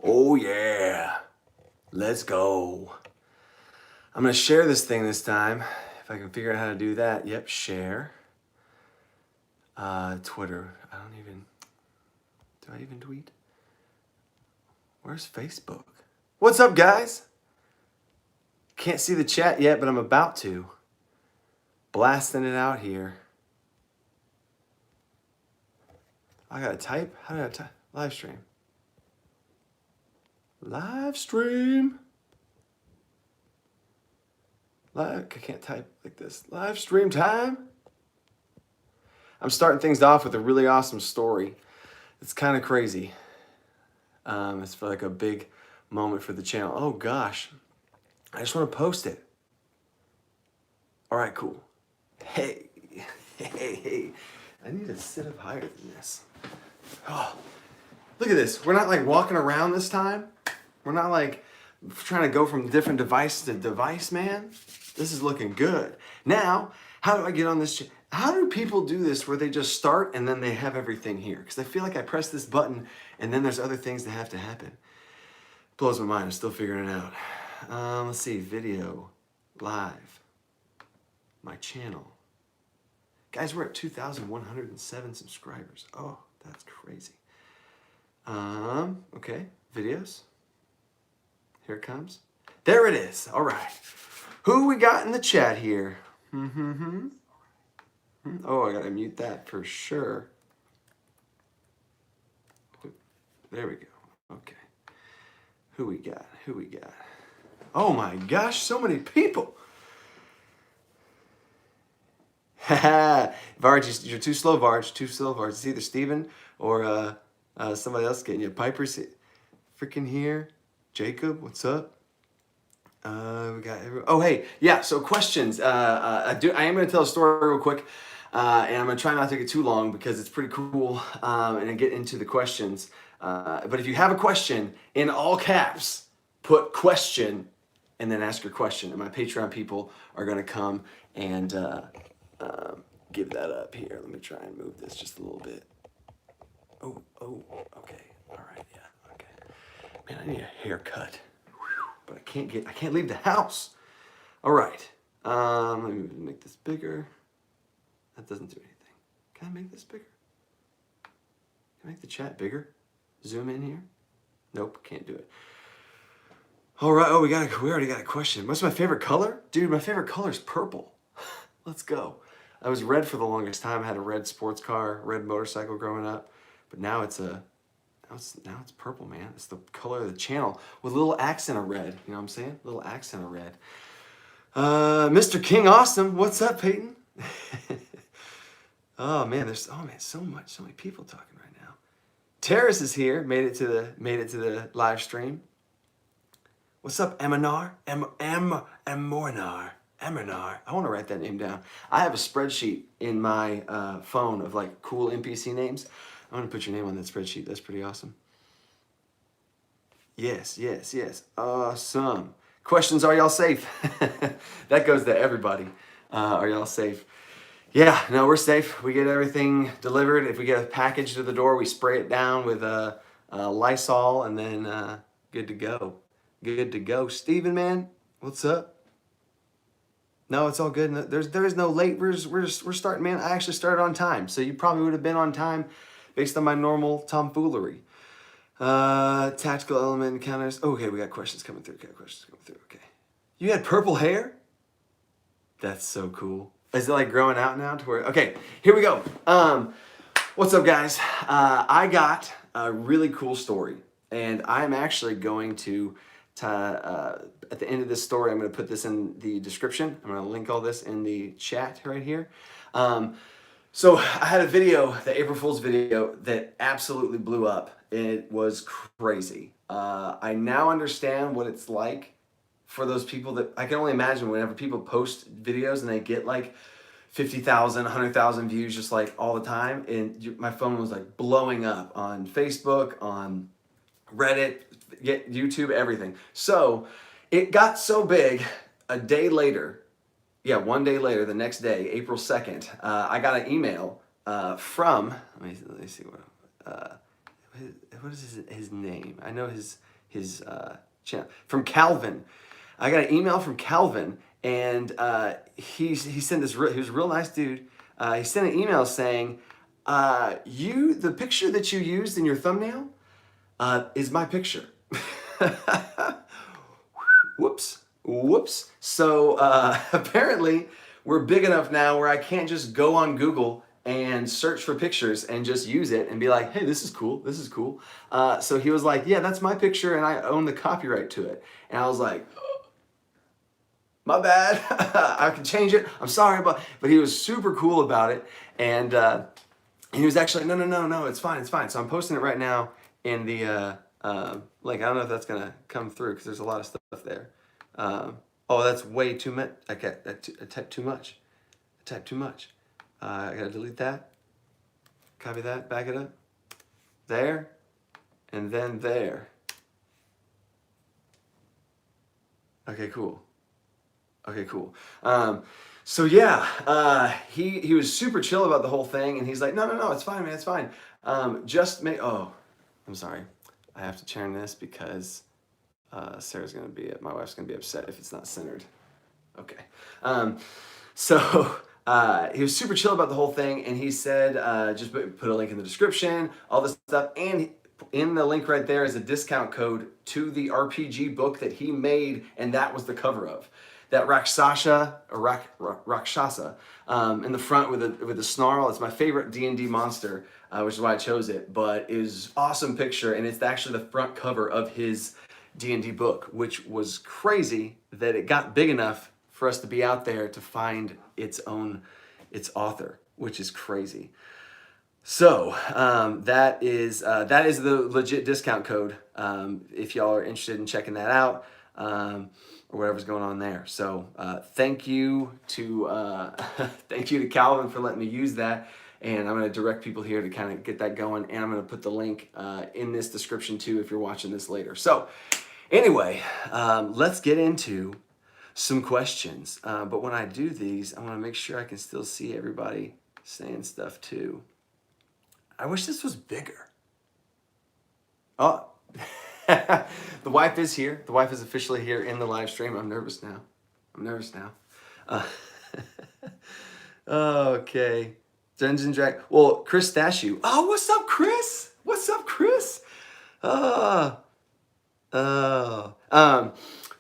Oh yeah, let's go. I'm gonna share this thing this time. If I can figure out how to do that. Yep, share. Twitter. Do I even tweet? Where's Facebook? What's up, guys? Can't see the chat yet, but I'm about to. Blasting it out here. I gotta type? How do I type? Live stream. Live stream. I can't type like this. Live stream time. I'm starting things off with a really awesome story. It's kind of crazy. It's for like a big moment for the channel. Oh gosh, I just want to post it. All right, cool. Hey, hey. I need to sit up higher than this. Oh, look at this. We're not like walking around this time. We're not like trying to go from different device to device, man. This is looking good. Now, how do I get on this? How do people do this where they just start and then they have everything here? Because I feel like I press this button and then there's other things that have to happen. Blows my mind. I'm still figuring it out. Let's see. Video. Live. My channel. Guys, we're at 2,107 subscribers. Oh, that's crazy. Okay. Videos. Here it comes. There it is. All right. Who we got in the chat here? Oh, I gotta mute that for sure. There we go. Okay. Who we got? Oh my gosh, so many people. Varge, you're too slow, Varge. Too slow, Varge. It's either Steven or somebody else getting you. Piper's freaking here. Jacob, what's up? We got oh hey, yeah, so questions. I am going to tell a story real quick, and I'm going to try not to get too long because it's pretty cool, and I get into the questions. But if you have a question, in all caps, put question, and then ask your question, and my Patreon people are going to come and give that up here. Let me try and move this just a little bit. Oh, okay, all right, yeah, okay. Man, I need a haircut. But I can't leave the house. All right. Let me make this bigger. That doesn't do anything. Can I make this bigger? Can I make the chat bigger? Zoom in here? Nope, can't do it. All right. Oh, we already got a question. What's my favorite color? Dude, my favorite color is purple. Let's go. I was red for the longest time. I had a red sports car, red motorcycle growing up, but now it's purple, man. It's the color of the channel with a little accent of red. You know what I'm saying? A little accent of red. Mr. King Awesome, what's up, Peyton? Oh man, so many people talking right now. Terrace is here. Made it to the live stream. What's up, Eminar? Emornar. I want to write that name down. I have a spreadsheet in my phone of like cool NPC names. I'm going to put your name on that spreadsheet. That's pretty awesome. Yes. Awesome. Questions, are y'all safe? That goes to everybody. Are y'all safe? Yeah, no, we're safe. We get everything delivered. If we get a package to the door, we spray it down with Lysol and then good to go. Good to go. Steven, man, what's up? No, it's all good. No, there is no late. We're starting, man. I actually started on time, so you probably would have been on time based on my normal tomfoolery. Tactical element encounters. Oh, okay, we got questions coming through. Okay. You had purple hair? That's so cool. Is it like growing out now to where? Okay, here we go. What's up, guys? I got a really cool story, and I'm actually going to at the end of this story, I'm going to put this in the description. I'm going to link all this in the chat right here. So I had a video, the April Fool's video, that absolutely blew up. It was crazy. I now understand what it's like for those people that, I can only imagine whenever people post videos and they get like 50,000, 100,000 views just like all the time. And my phone was like blowing up on Facebook, on Reddit, YouTube, everything. So it got so big a day later. Yeah, one day later, the next day, April 2nd, I got an email from, let me see what, what is his name? I know his channel from Calvin. I got an email from Calvin, and he sent this. He was a real nice dude. He sent an email saying, the picture that you used in your thumbnail is my picture. Whoops. So apparently we're big enough now where I can't just go on Google and search for pictures and just use it and be like, hey, this is cool. So he was like, yeah, that's my picture and I own the copyright to it. And I was like, my bad. I can change it. I'm sorry, but he was super cool about it. And he was actually, no, it's fine. So I'm posting it right now in the link. I don't know if that's gonna come through because there's a lot of stuff there. Oh, that's way too much. I typed too much. I gotta delete that. Copy that, back it up. There, and then there. Okay, cool. So yeah, he was super chill about the whole thing, and he's like, no, it's fine, man, it's fine. Just make. Oh, I'm sorry. I have to turn this because my wife's gonna be upset if it's not centered. Okay. So he was super chill about the whole thing, and he said, just put a link in the description, all this stuff, and in the link right there is a discount code to the RPG book that he made, and that was the cover of. That Rakshasa in the front with a snarl. It's my favorite D&D monster, which is why I chose it. But it is awesome picture, and it's actually the front cover of his D&D book, which was crazy that it got big enough for us to be out there to find its author, which is crazy. So that is the legit discount code if y'all are interested in checking that out. Or whatever's going on there. So thank you to Calvin for letting me use that, and I'm going to direct people here to kind of get that going, and I'm going to put the link in this description too if you're watching this later. So anyway, let's get into some questions. But when I do these, I want to make sure I can still see everybody saying stuff too. I wish this was bigger. Oh. The wife is here. The wife is officially here in the live stream. I'm nervous now. Okay. Dungeons & Dragons. Well, Chris Stashu. Oh, what's up, Chris?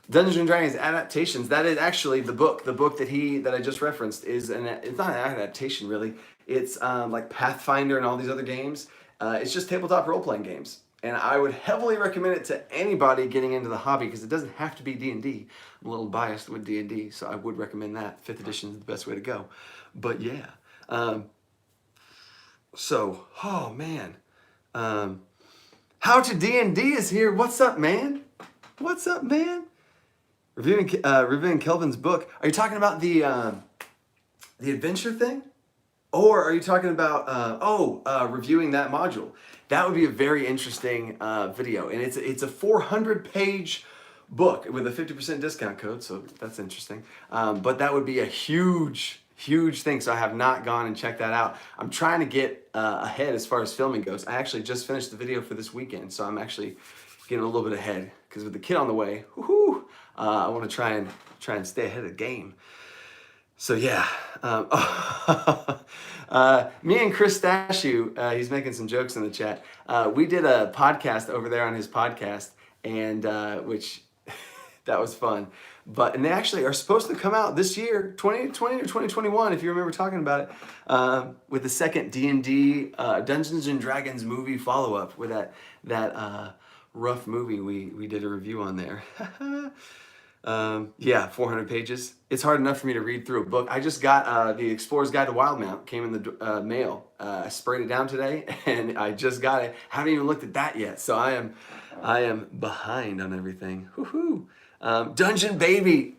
Dungeons & Dragons adaptations. That is actually the book. The book that I just referenced it's not an adaptation really. It's like Pathfinder and all these other games. It's just tabletop role-playing games. And I would heavily recommend it to anybody getting into the hobby because it doesn't have to be D&D. I'm a little biased with D&D, so I would recommend that. 5th edition is the best way to go. But yeah. Oh man. How to D&D is here. What's up, man? Reviewing Kelvin's book. Are you talking about the adventure thing? Or are you talking about, reviewing that module? That would be a very interesting video. And it's a 400-page book with a 50% discount code, so that's interesting. But that would be a huge thing, so I have not gone and checked that out. I'm trying to get ahead as far as filming goes. I actually just finished the video for this weekend, so I'm actually getting a little bit ahead. Because with the kid on the way, I want to try and stay ahead of the game. So yeah, me and Chris Stashu, he's making some jokes in the chat. We did a podcast over there on his podcast, and which that was fun. And they actually are supposed to come out this year, 2020 or 2021, if you remember talking about it, with the second D&D Dungeons and Dragons movie follow-up with that rough movie we did a review on there. 400 pages. It's hard enough for me to read through a book. I just got the Explorer's Guide to Wildmount, came in the mail. I sprayed it down today, and I just got it. Haven't even looked at that yet, so I am behind on everything. Woohoo! Dungeon Baby.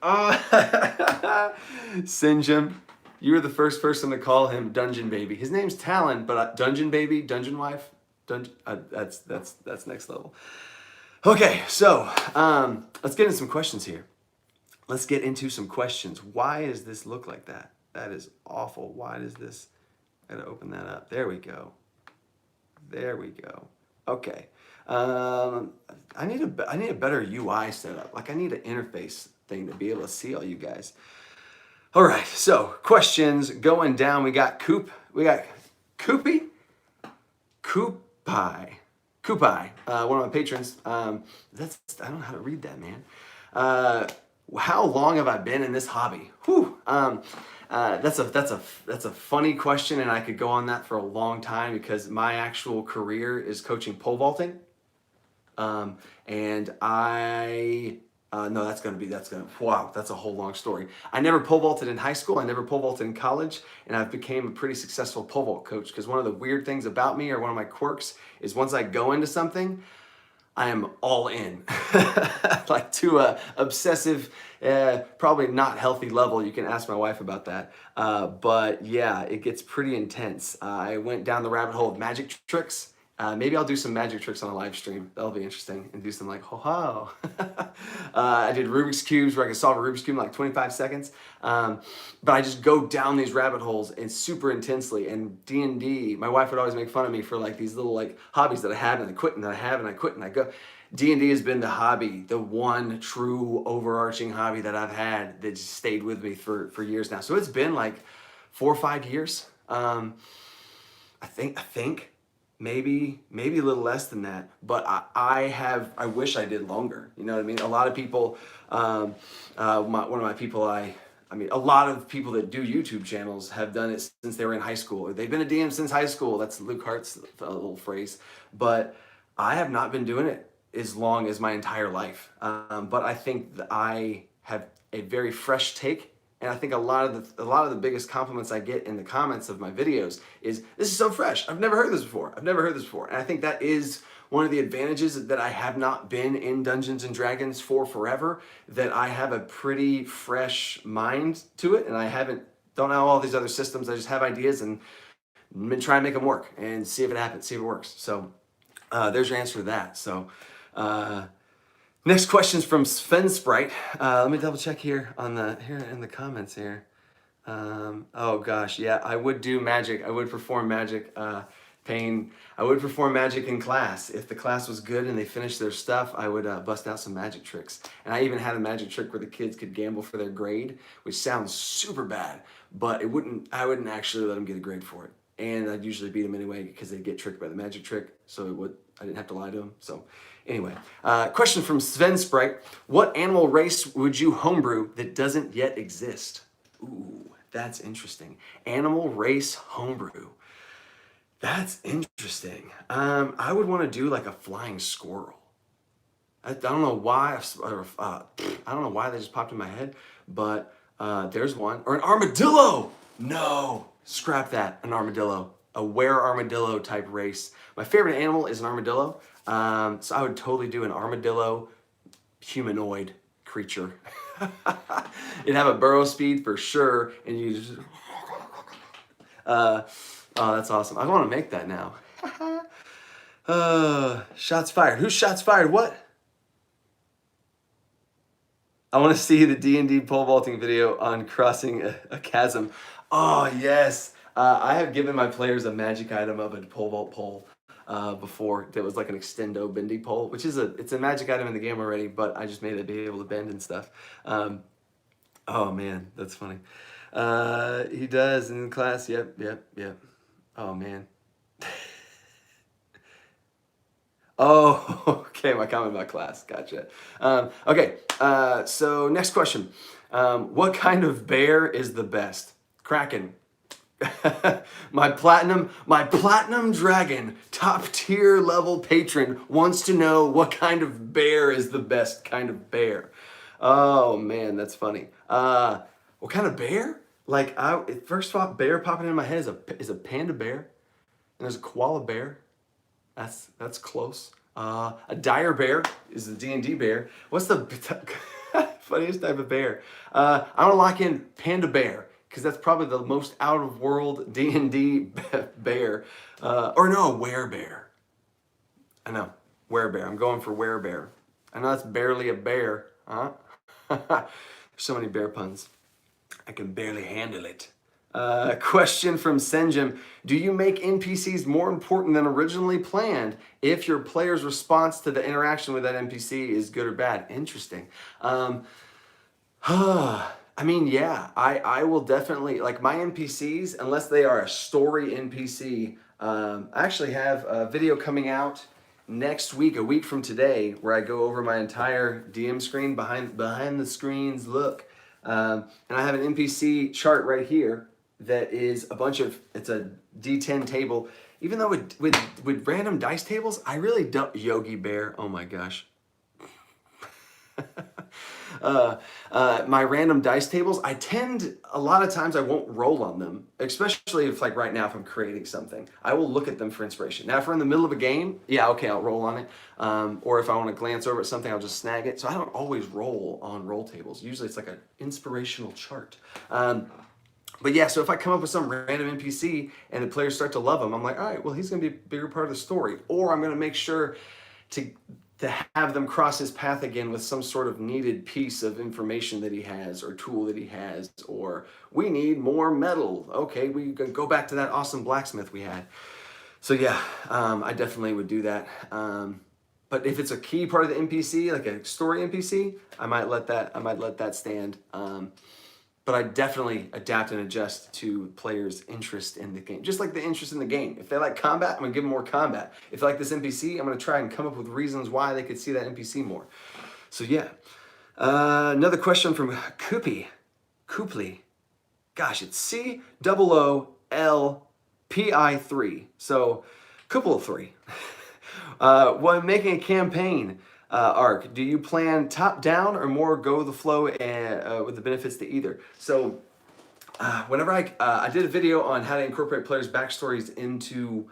Sinjim, you were the first person to call him Dungeon Baby. His name's Talon, but Dungeon Baby, Dungeon Wife, that's next level. Okay, so let's get into some questions here. Let's get into some questions. Why does this look like that? That is awful. Why does this? I gotta open that up. There we go. Okay. I need a better UI setup. Like I need an interface thing to be able to see all you guys. All right. So questions going down. We got Koopy, Koopai, one of my patrons. I don't know how to read that, man. How long have I been in this hobby? Whew. That's a funny question, and I could go on that for a long time because my actual career is coaching pole vaulting. And no, wow, that's a whole long story. I never pole vaulted in high school. I never pole vaulted in college, and I became a pretty successful pole vault coach because one of the weird things about me, or one of my quirks, is once I go into something, I am all in, like to a obsessive, probably not healthy level. You can ask my wife about that. But yeah, it gets pretty intense. I went down the rabbit hole of magic tricks. Maybe I'll do some magic tricks on a live stream. That'll be interesting. And do some like, ho ho. I did Rubik's Cubes where I could solve a Rubik's Cube in like 25 seconds. But I just go down these rabbit holes and super intensely. And D&D, my wife would always make fun of me for like these little like hobbies that I have and I quit and I have and I quit and I go. D&D has been the hobby, the one true overarching hobby that I've had that just stayed with me for years now. So it's been like 4 or 5 years. I think. Maybe a little less than that, but I wish I did longer. You know what I mean? A lot of people, one of my people, a lot of people that do YouTube channels have done it since they were in high school, or they've been a DM since high school. That's Luke Hart's little phrase. But I have not been doing it as long as my entire life. But I think that I have a very fresh take. And I think a lot of the biggest compliments I get in the comments of my videos is, this is so fresh. I've never heard this before. And I think that is one of the advantages, that I have not been in Dungeons and Dragons for forever, that I have a pretty fresh mind to it, and don't know all these other systems. I just have ideas and try and make them work and see if it happens, see if it works. So there's your answer to that. So next question is from Sven Sprite. Let me double check here in the comments here. Oh gosh, yeah, I would do magic. I would perform magic. I would perform magic in class. If the class was good and they finished their stuff, I would bust out some magic tricks. And I even had a magic trick where the kids could gamble for their grade, which sounds super bad, but I wouldn't actually let them get a grade for it. And I'd usually beat them anyway because they'd get tricked by the magic trick, so I didn't have to lie to them. So anyway, question from Sven Sprite. What animal race would you homebrew that doesn't yet exist? Ooh, that's interesting. Animal race homebrew. That's interesting. I would want to do like a flying squirrel. I don't know why. I don't know why they just popped in my head, but there's one. Or an armadillo. No, scrap that. An armadillo. A were-armadillo type race. My favorite animal is an armadillo. So I would totally do an armadillo humanoid creature. It'd have a burrow speed for sure, and you just... oh, that's awesome. I want to make that now. Shots fired. Who's shots fired? What? I want to see the D&D pole vaulting video on crossing a chasm. Oh, yes. I have given my players a magic item of a pole vault pole before. That was like an extendo bendy pole, which is it's a magic item in the game already, but I just made it be able to bend and stuff. Oh, man, that's funny. He does in class. Yep. Oh, man. Oh, okay, my comment about class. Gotcha. Okay, so next question. What kind of bear is the best? Kraken. my platinum dragon, top tier level patron wants to know what kind of bear is the best kind of bear. Oh man, that's funny. What kind of bear? Like, first thought bear popping in my head is a panda bear, and there's a koala bear. That's close. A dire bear is the D&D bear. What's the funniest type of bear? I want to lock in panda bear, because that's probably the most out-of-world D&D bear. Or no, werebear. I know, werebear. I'm going for werebear. I know that's barely a bear, huh? There's so many bear puns. I can barely handle it. Question from Senjum. Do you make NPCs more important than originally planned if your player's response to the interaction with that NPC is good or bad? Interesting. I mean, yeah, I will definitely, like my NPCs, unless they are a story NPC, I actually have a video coming out next week, a week from today, where I go over my entire DM screen, behind the screens look. And I have an NPC chart right here that is a bunch of, it's a D10 table. Even though with random dice tables, I really don't, Yogi Bear, oh my gosh. My random dice tables, I tend, a lot of times I won't roll on them, especially if like right now, if I'm creating something, I will look at them for inspiration. Now, if we're in the middle of a game, yeah, okay, I'll roll on it. Or if I want to glance over at something, I'll just snag it. So I don't always roll on roll tables. Usually it's like an inspirational chart. But yeah, so if I come up with some random NPC and the players start to love him, I'm like, all right, well, he's going to be a bigger part of the story. Or I'm going to make sure to have them cross his path again with some sort of needed piece of information that he has or tool that he has, or we need more metal. Okay, we can go back to that awesome blacksmith we had. So yeah, I definitely would do that. But if it's a key part of the NPC, like a story NPC, I might let that stand. But I definitely adapt and adjust to players' interest in the game. Just like the interest in the game. If they like combat, I'm gonna give them more combat. If they like this NPC, I'm gonna try and come up with reasons why they could see that NPC more. So yeah. Another question from Cooply. Gosh, it's COOLPI3. So, Couple of 3. When making a campaign, arc, do you plan top down or more go the flow and with the benefits to either? So whenever I did a video on how to incorporate players' backstories into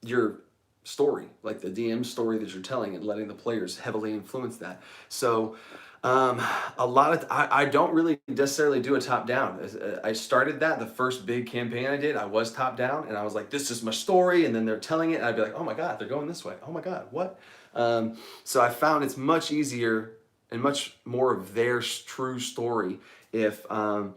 your story, like the DM story that you're telling, and letting the players heavily influence that. So a lot of I don't really necessarily do a top down. I started that the first big campaign I did. I was top down, and I was like, "This is my story," and then they're telling it, and I'd be like, "Oh my God, they're going this way! Oh my God, what?" So I found it's much easier and much more of their true story if I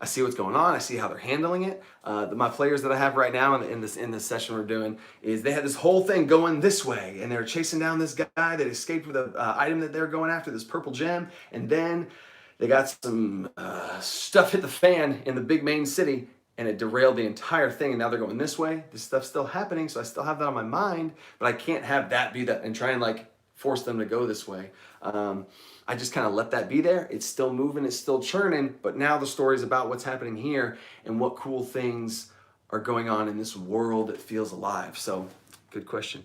see what's going on. I see how they're handling it. My players that I have right now in this session we're doing is they had this whole thing going this way, and they're chasing down this guy that escaped with a item that they're going after, this purple gem, and then they got some stuff hit the fan in the big main city, and it derailed the entire thing. And now they're going this way. This stuff's still happening, so I still have that on my mind, but I can't have that be that and try and like force them to go this way. I just kind of let that be there. It's still moving, it's still churning, but now the story is about what's happening here and what cool things are going on in this world that feels alive. So, good question.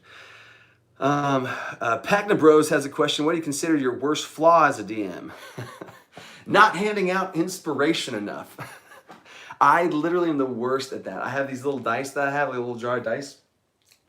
Pacna Bros has a question. What do you consider your worst flaw as a DM? Not handing out inspiration enough. I literally am the worst at that. I have these little dice that I have, like a little jar of dice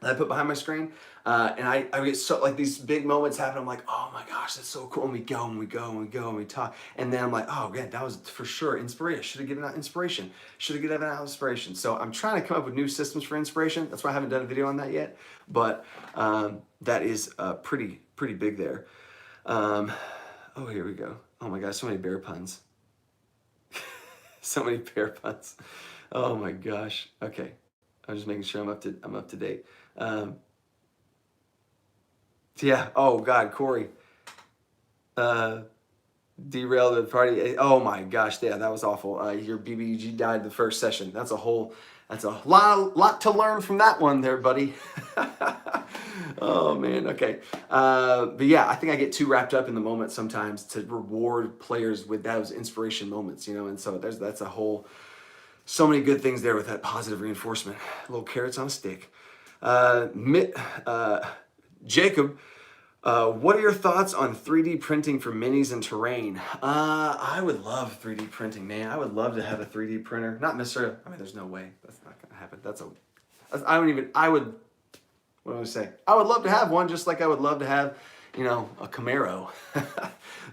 that I put behind my screen. And I get so, like these big moments happen. I'm like, oh my gosh, that's so cool. And we go and we go and we go and we talk. And then I'm like, oh man, that was for sure inspiration. Should have given out inspiration. Should have given out inspiration. So I'm trying to come up with new systems for inspiration. That's why I haven't done a video on that yet. But that is pretty big there. Oh, here we go. Oh my gosh, so many bear puns. So many bear puns. Oh my gosh. Okay, I'm just making sure I'm up to date. Yeah. Oh God, Corey. Derailed the party. Oh my gosh. Yeah, that was awful. Your BBG died the first session. That's a lot to learn from that one there, buddy. Oh man. Okay. But yeah, I think I get too wrapped up in the moment sometimes to reward players with those inspiration moments, you know. And so that's a whole, so many good things there with that positive reinforcement. Little carrots on a stick. Jacob, what are your thoughts on 3D printing for minis and terrain? I would love 3D printing, man. I would love to have a 3D printer. Not necessarily, I mean, there's no way. That's not going to happen. What do I say? I would love to have one just like I would love to have, you know, a Camaro.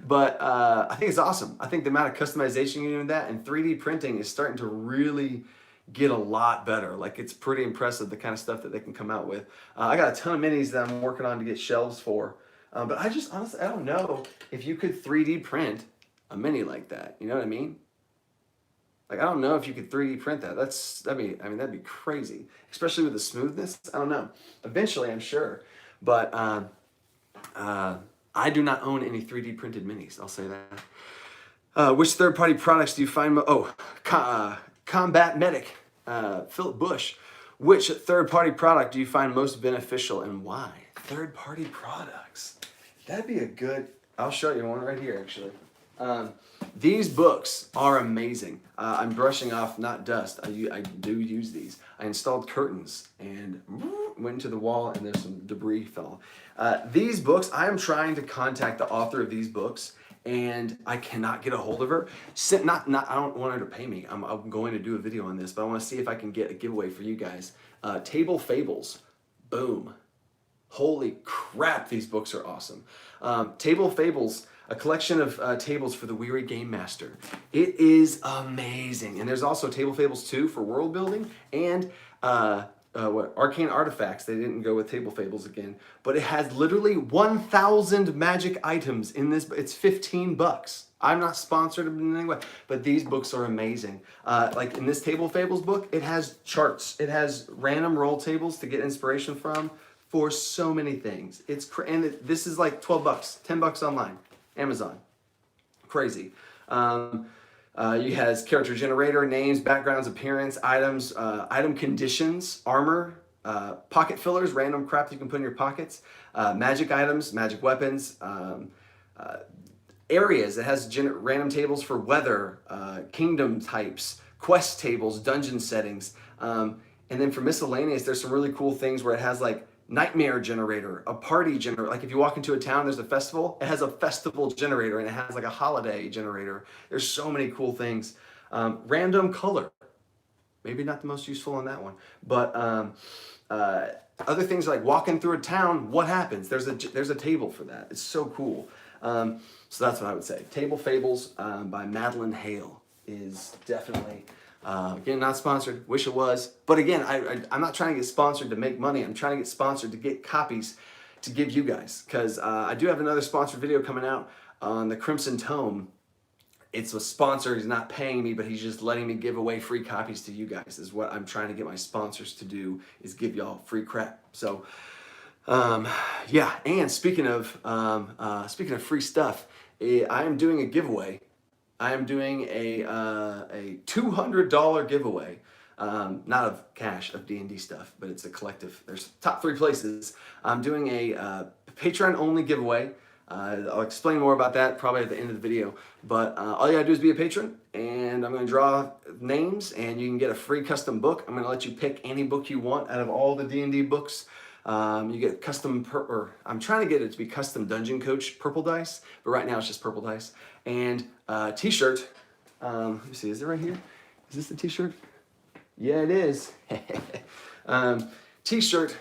But I think it's awesome. I think the amount of customization you do in that and 3D printing is starting to really get a lot better. Like, it's pretty impressive the kind of stuff that they can come out with. I got a ton of minis that I'm working on to get shelves for. But I just honestly, I don't know if you could 3D print a mini like that. You know what I mean? Like, I don't know if you could 3D print that. That'd be crazy, especially with the smoothness. I don't know. Eventually, I'm sure, but I do not own any 3D printed minis. I'll say that. Which third-party products do you find? Combat Medic, Philip Bush. Which third-party product do you find most beneficial and why? Third-party products. That'd be a good. I'll show you one right here, actually. These books are amazing. I'm brushing off not dust. I do use these. I installed curtains and went into the wall and there's some debris fell. These books, I am trying to contact the author of these books and I cannot get a hold of her. I don't want her to pay me. I'm going to do a video on this, but I want to see if I can get a giveaway for you guys. Table Fables, boom. Holy crap, these books are awesome. Table Fables, a collection of tables for the weary game master. It is amazing. And there's also Table Fables 2 for world building and Arcane Artifacts. They didn't go with Table Fables again, but it has literally 1,000 magic items in this. It's $15. I'm not sponsored in any way, but these books are amazing. Like in this Table Fables book, it has charts. It has random roll tables to get inspiration from for so many things. This is like $12, $10 online. Amazon. Crazy. You has character generator, names, backgrounds, appearance, items, item conditions, armor, pocket fillers, random crap you can put in your pockets, magic items, magic weapons, areas. It has random tables for weather, kingdom types, quest tables, dungeon settings. And then for miscellaneous, there's some really cool things where it has like nightmare generator, a party generator. Like if you walk into a town, there's a festival, it has a festival generator and it has like a holiday generator. There's so many cool things. Random color, maybe not the most useful on that one, but other things like walking through a town, what happens? There's a table for that. It's so cool. So that's what I would say. Table Fables by Madeline Hale is definitely, again, not sponsored, wish it was. But again, I'm not trying to get sponsored to make money. I'm trying to get sponsored to get copies to give you guys. Because I do have another sponsored video coming out on the Crimson Tome. It's a sponsor, he's not paying me, but he's just letting me give away free copies to you guys, is what I'm trying to get my sponsors to do, is give y'all free crap. So, yeah, and speaking of free stuff, I am doing a giveaway. I am doing a $200 giveaway, not of cash, of D&D stuff, but it's a collective. There's top 3 places. I'm doing a Patreon-only giveaway. I'll explain more about that probably at the end of the video, but all you gotta do is be a patron, and I'm gonna draw names, and you can get a free custom book. I'm gonna let you pick any book you want out of all the D&D books. You get custom, I'm trying to get it to be custom Dungeon Coach purple dice, but right now it's just purple dice. And t-shirt, let me see, is it right here? Is this the t-shirt? Yeah, it is. T-shirt,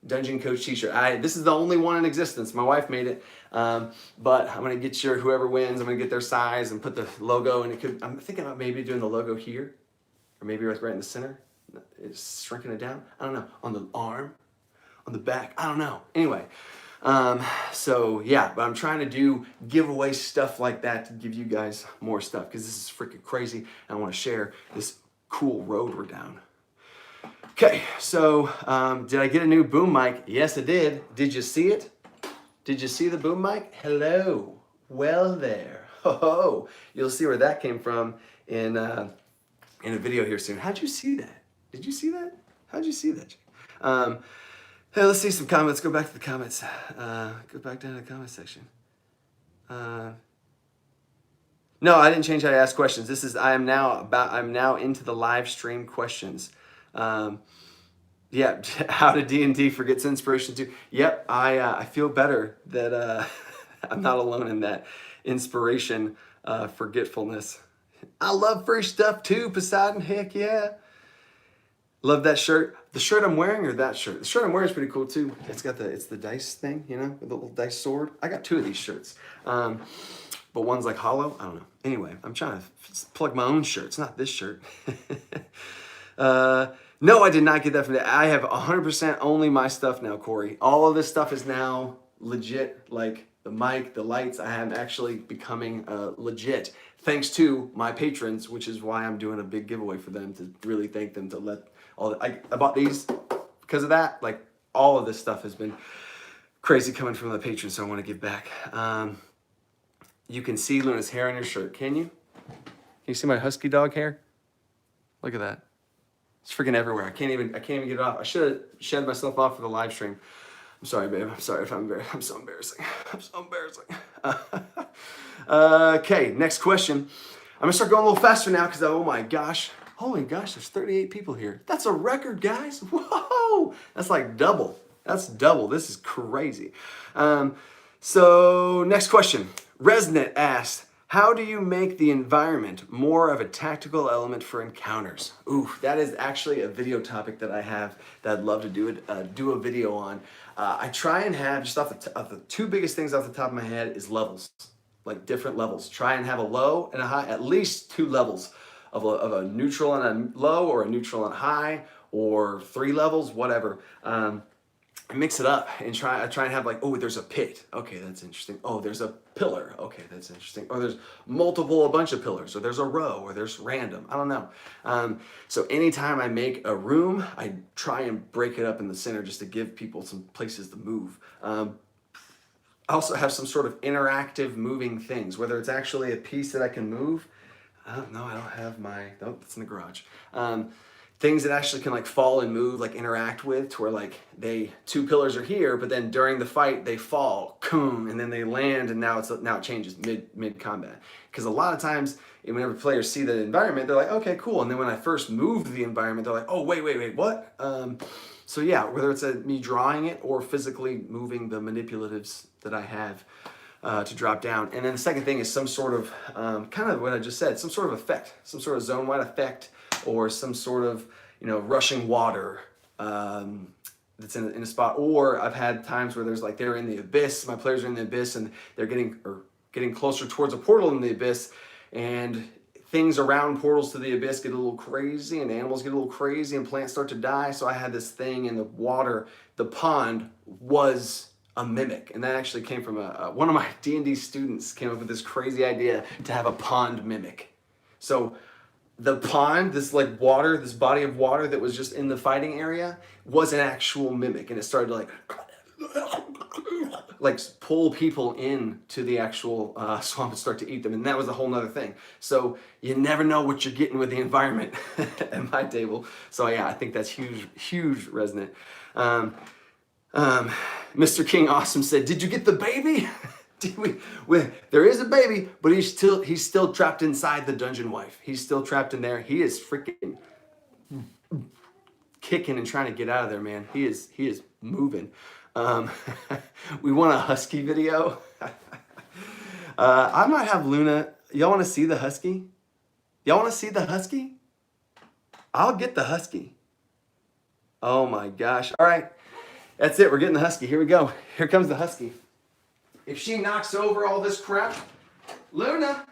Dungeon Coach t-shirt. This is the only one in existence. My wife made it, but I'm gonna get whoever wins, I'm gonna get their size and put the logo, and I'm thinking about maybe doing the logo here, or maybe right in the center. It's shrinking it down. I don't know, on the arm, on the back, I don't know. Anyway, so yeah, but I'm trying to do giveaway stuff like that to give you guys more stuff, because this is freaking crazy, and I want to share this cool road we're down. Okay, so did I get a new boom mic? Yes, I did. Did you see it? Did you see the boom mic? Hello. Well there. Oh, you'll see where that came from in a video here soon. How'd you see that? Did you see that? How'd you see that? Hey, let's see some comments. Go back to the comments. Go back down to the comment section. No, I didn't change how to ask questions. I'm now into the live stream questions. Yeah, how did D&D forgets inspiration too? Yep, I feel better that I'm not alone in that inspiration forgetfulness. I love free stuff too, Poseidon. Heck yeah. Love that shirt. The shirt I'm wearing, or that shirt? The shirt I'm wearing is pretty cool too. It's the dice thing, you know, with the little dice sword. I got 2 of these shirts. But one's like hollow. I don't know. Anyway, I'm trying to plug my own shirts, not this shirt. No, I did not get that from that. I have 100% only my stuff now, Corey. All of this stuff is now legit, like the mic, the lights. I am actually becoming legit. thanks to my patrons, which is why I'm doing a big giveaway for them, to really thank them, to let I bought these because of that. Like, all of this stuff has been crazy coming from the patrons, so I want to give back. You can see Luna's hair on your shirt, can you? Can you see my husky dog hair? Look at that. It's freaking everywhere. I can't even get it off. I should have shed myself off for the live stream. I'm sorry, babe. I'm sorry if I'm embarrassed. I'm so embarrassing. I'm so embarrassing. Okay, next question. I'm gonna start going a little faster now because, oh my gosh. Holy gosh, there's 38 people here. That's a record, guys. Whoa! That's like double. That's double. This is crazy. So next question. Resnet asked, how do you make the environment more of a tactical element for encounters? Ooh, that is actually a video topic that I have that I'd love to do a video on. I try and have, just off the two biggest things off the top of my head, is levels, like different levels. Try and have a low and a high, at least 2 levels of a neutral and a low, or a neutral and a high, or 3 levels, whatever. Mix it up and try and have, like, oh, there's a pit. Okay, that's interesting. Oh, there's a pillar. Okay, that's interesting. Or there's a bunch of pillars, or there's a row, or there's random. I don't know. So anytime I make a room, I try and break it up in the center just to give people some places to move. I also have some sort of interactive moving things, whether it's actually a piece that I can move. No, I don't have my, oh, it's in the garage. Things that actually can, like, fall and move, like interact with, to where, like, 2 pillars are here, but then during the fight they fall, and then they land, and now it changes mid combat. Because a lot of times, whenever players see the environment, they're like, okay, cool. And then when I first moved the environment, they're like, oh, wait, what? So yeah, whether it's me drawing it or physically moving the manipulatives that I have to drop down. And then the second thing is some sort of, kind of what I just said, some sort of effect, some sort of zone-wide effect, or some sort of, rushing water that's in a spot. Or I've had times where there's, like, they're in the abyss, my players are in the abyss, and they're getting closer towards a portal in the abyss, and things around portals to the abyss get a little crazy, and animals get a little crazy, and plants start to die. So I had this thing in the water. The pond was a mimic, and that actually came from one of my D&D students came up with this crazy idea to have a pond mimic. So the pond, this, like, water, this body of water that was just in the fighting area, was an actual mimic, and it started to, like pull people in to the actual swamp and start to eat them, and that was a whole nother thing. So you never know what you're getting with the environment at my table. So yeah, I think that's huge resonant. Mr. King Awesome said, did you get the baby? There is a baby, but he's still trapped inside the dungeon wife. He's still trapped in there. He is freaking kicking and trying to get out of there, man. He is moving. We want a husky video. I might have Luna. Y'all want to see the husky? Y'all want to see the husky? I'll get the husky. Oh my gosh. All right. That's it. We're getting the husky. Here we go. Here comes the husky. If she knocks over all this crap, Luna,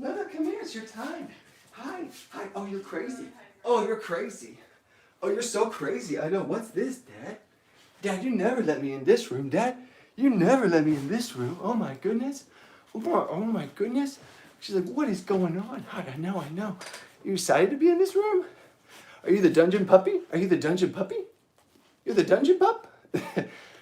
come here. It's your time. Hi. Oh, you're crazy. Oh, you're crazy. Oh, you're so crazy. I know. What's this, Dad? Dad, you never let me in this room. Dad, you never let me in this room. Oh my goodness. Oh my goodness. She's like, what is going on? I know. You excited to be in this room? Are you the dungeon puppy? Are you the dungeon puppy? You're the dungeon pup?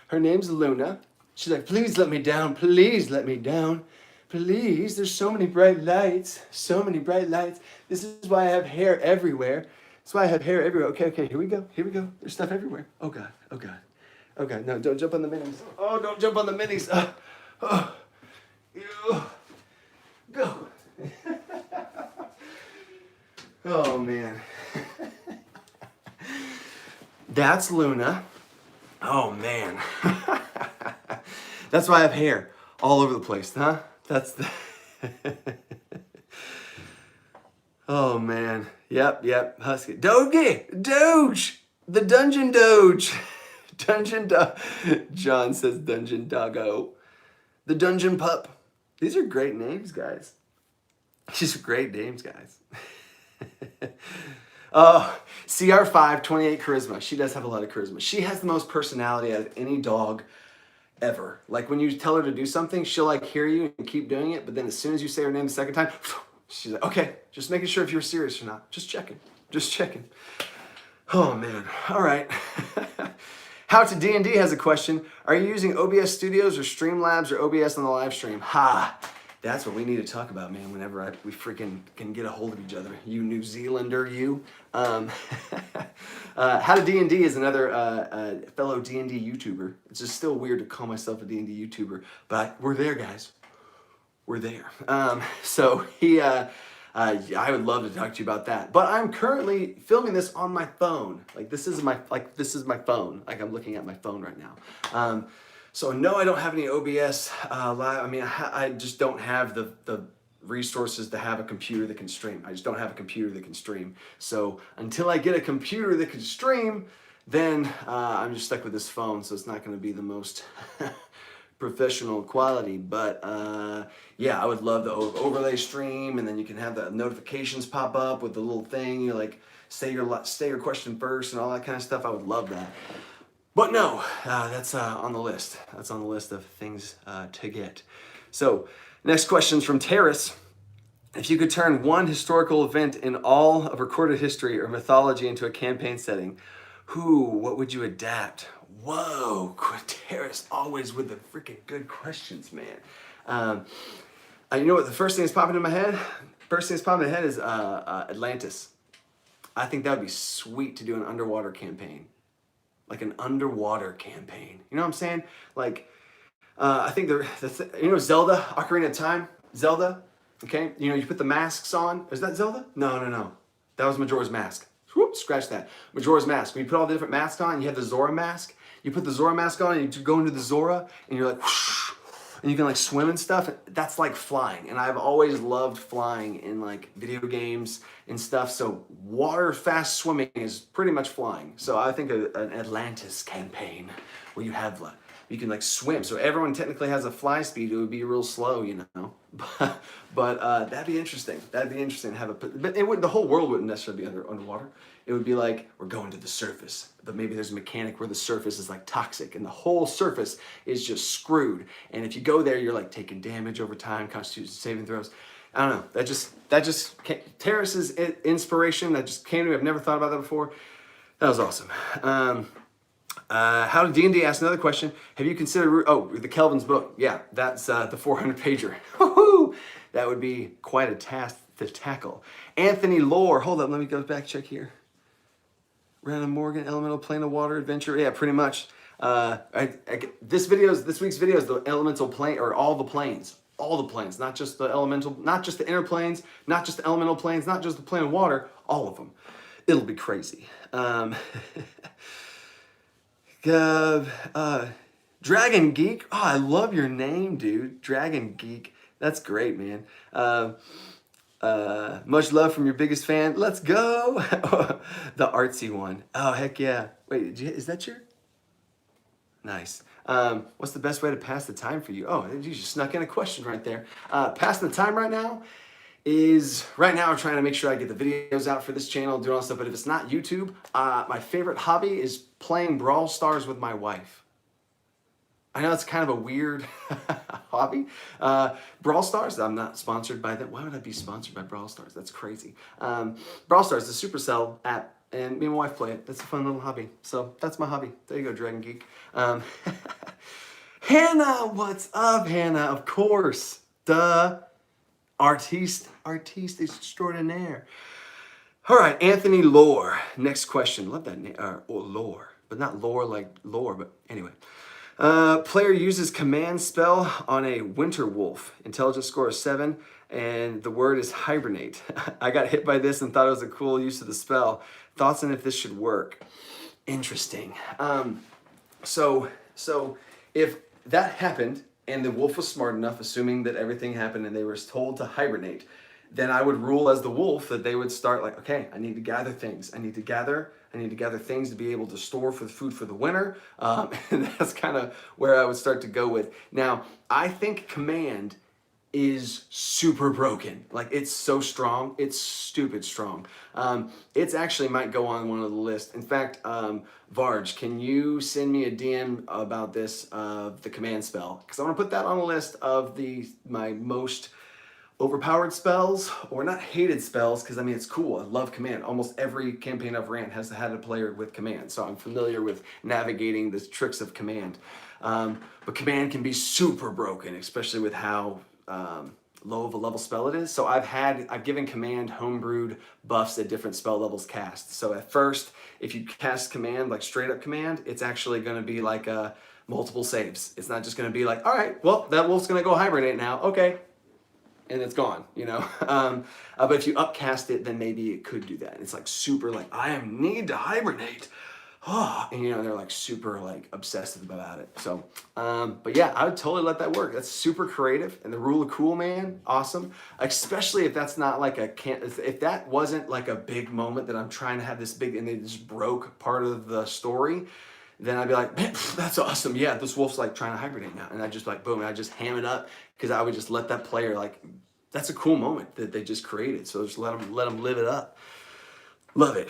Her name's Luna. She's like, please let me down. Please let me down. Please. There's so many bright lights. So many bright lights. This is why I have hair everywhere. That's why I have hair everywhere. Okay, here we go. There's stuff everywhere. Oh God. No, don't jump on the minis. Oh, don't jump on the minis. Go. Oh man. That's Luna. Oh man. That's why I have hair all over the place, huh? That's the Oh man. Yep. Husky. Doge. The dungeon doge. John says dungeon doggo. The dungeon pup. These are great names, guys. These are great names, guys. CR5, 28 charisma. She does have a lot of charisma. She has the most personality out of any dog ever. Like when you tell her to do something, she'll like hear you and keep doing it, but then as soon as you say her name the second time, she's like, okay, just making sure if you're serious or not. Just checking. Just checking. Oh man. All right. How to D&D has a question. Are you using OBS Studios or Streamlabs or OBS on the live stream? Ha! That's what we need to talk about, man, whenever we freaking can get a hold of each other. You New Zealander, you. How to D&D is another fellow D&D YouTuber. It's just still weird to call myself a D&D YouTuber, but we're there, guys. We're there. So he, I would love to talk to you about that. But I'm currently filming this on my phone. This is my phone. Like I'm looking at my phone right now. So no, I don't have any OBS live. I mean, I just don't have the resources to have a computer that can stream. I just don't have a computer that can stream. So until I get a computer that can stream, then I'm just stuck with this phone. So it's not going to be the most professional quality. But yeah, I would love the overlay stream, and then you can have the notifications pop up with the little thing. You like say your question first and all that kind of stuff. I would love that. But no, that's on the list. That's on the list of things to get. So, next question's from Terrace. If you could turn one historical event in all of recorded history or mythology into a campaign setting, what would you adapt? Whoa, Terrace, always with the freaking good questions, man. You know what? The first thing that's popping in my head. Is Atlantis. I think that would be sweet to do an underwater campaign. Like an underwater campaign. You know what I'm saying? Like, I think you know Zelda, Ocarina of Time? Zelda, okay? You know, you put the masks on. Is that Zelda? No. That was Majora's Mask. Whoop, scratch that. Majora's Mask. When you put all the different masks on, you have the Zora mask. You put the Zora mask on and you go into the Zora and you're like, whoosh, and you can like swim and stuff. That's like flying. And I've always loved flying in like video games and stuff. So water fast swimming is pretty much flying. So I think an Atlantis campaign where you can like swim. So everyone technically has a fly speed. It would be real slow, you know. But that'd be interesting. That'd be interesting to have but the whole world wouldn't necessarily be underwater. It would be like we're going to the surface, but maybe there's a mechanic where the surface is like toxic and the whole surface is just screwed. And if you go there, you're like taking damage over time, Constitution saving throws. I don't know. That just Terrace's inspiration that just came to me. I've never thought about that before. That was awesome. How to D&D asked another question. Have you considered the Kelvin's book? Yeah, that's the 400 pager. Woohoo! That would be quite a task to tackle. Anthony Lore. Hold up, let me go back check here. Random Morgan, Elemental Plane of Water Adventure. Yeah, pretty much. This week's video is the elemental plane, or all the planes, not just the elemental, not just the inner planes, not just the elemental planes, not just the plane of water, all of them. It'll be crazy. Dragon Geek. Oh, I love your name, dude. Dragon Geek. That's great, man. Much love from your biggest fan. Let's go. The artsy one. Oh, heck yeah. Wait, is that your? Nice. What's the best way to pass the time for you? Oh, you just snuck in a question right there. Passing the time right now I'm trying to make sure I get the videos out for this channel, doing all that stuff. But if it's not YouTube, my favorite hobby is playing Brawl Stars with my wife. I know it's kind of a weird hobby. Brawl Stars, I'm not sponsored by them. Why would I be sponsored by Brawl Stars? That's crazy. Brawl Stars is a Supercell app, and me and my wife play it. That's a fun little hobby. So that's my hobby. There you go, Dragon Geek. Hannah, what's up, Hannah? Of course. Duh. Artiste extraordinaire. All right, Anthony Lore. Next question. Love that name. Lore, but not lore like lore, but anyway. Player uses command spell on a winter wolf. Intelligence score is 7, and the word is hibernate. I got hit by this and thought it was a cool use of the spell. Thoughts on if this should work? Interesting. So if that happened and the wolf was smart enough, assuming that everything happened and they were told to hibernate, then I would rule as the wolf that they would start like, okay, I need to gather things. I need to gather things to be able to store for the food for the winter. And that's kind of where I would start to go with. Now, I think command is super broken. Like, it's so strong. It's stupid strong. It's actually might go on one of the lists. In fact, Varge, can you send me a DM about this, the command spell? Because I want to put that on a list of my most overpowered spells, or not hated spells, because I mean, it's cool. I love command. Almost every campaign I've ran has had a player with command, so I'm familiar with navigating the tricks of command. But command can be super broken, especially with how low of a level spell it is. So I've given command homebrewed buffs at different spell levels cast. So at first, if you cast command, like straight up command, it's actually going to be like multiple saves. It's not just going to be like, all right, well, that wolf's going to go hibernate now. Okay. And it's gone, you know. But if you upcast it, then maybe it could do that. It's like super like, I need to hibernate. Oh, and you know, they're like super like obsessive about it. So, but yeah, I would totally let that work. That's super creative. And the rule of cool, man, awesome. Especially if that's not like if that wasn't like a big moment that I'm trying to have this big and they just broke part of the story, then I'd be like, man, that's awesome. Yeah, this wolf's like trying to hibernate now. And I just like, boom, and I just ham it up because I would just let that player like, that's a cool moment that they just created. So just let them live it up. Love it.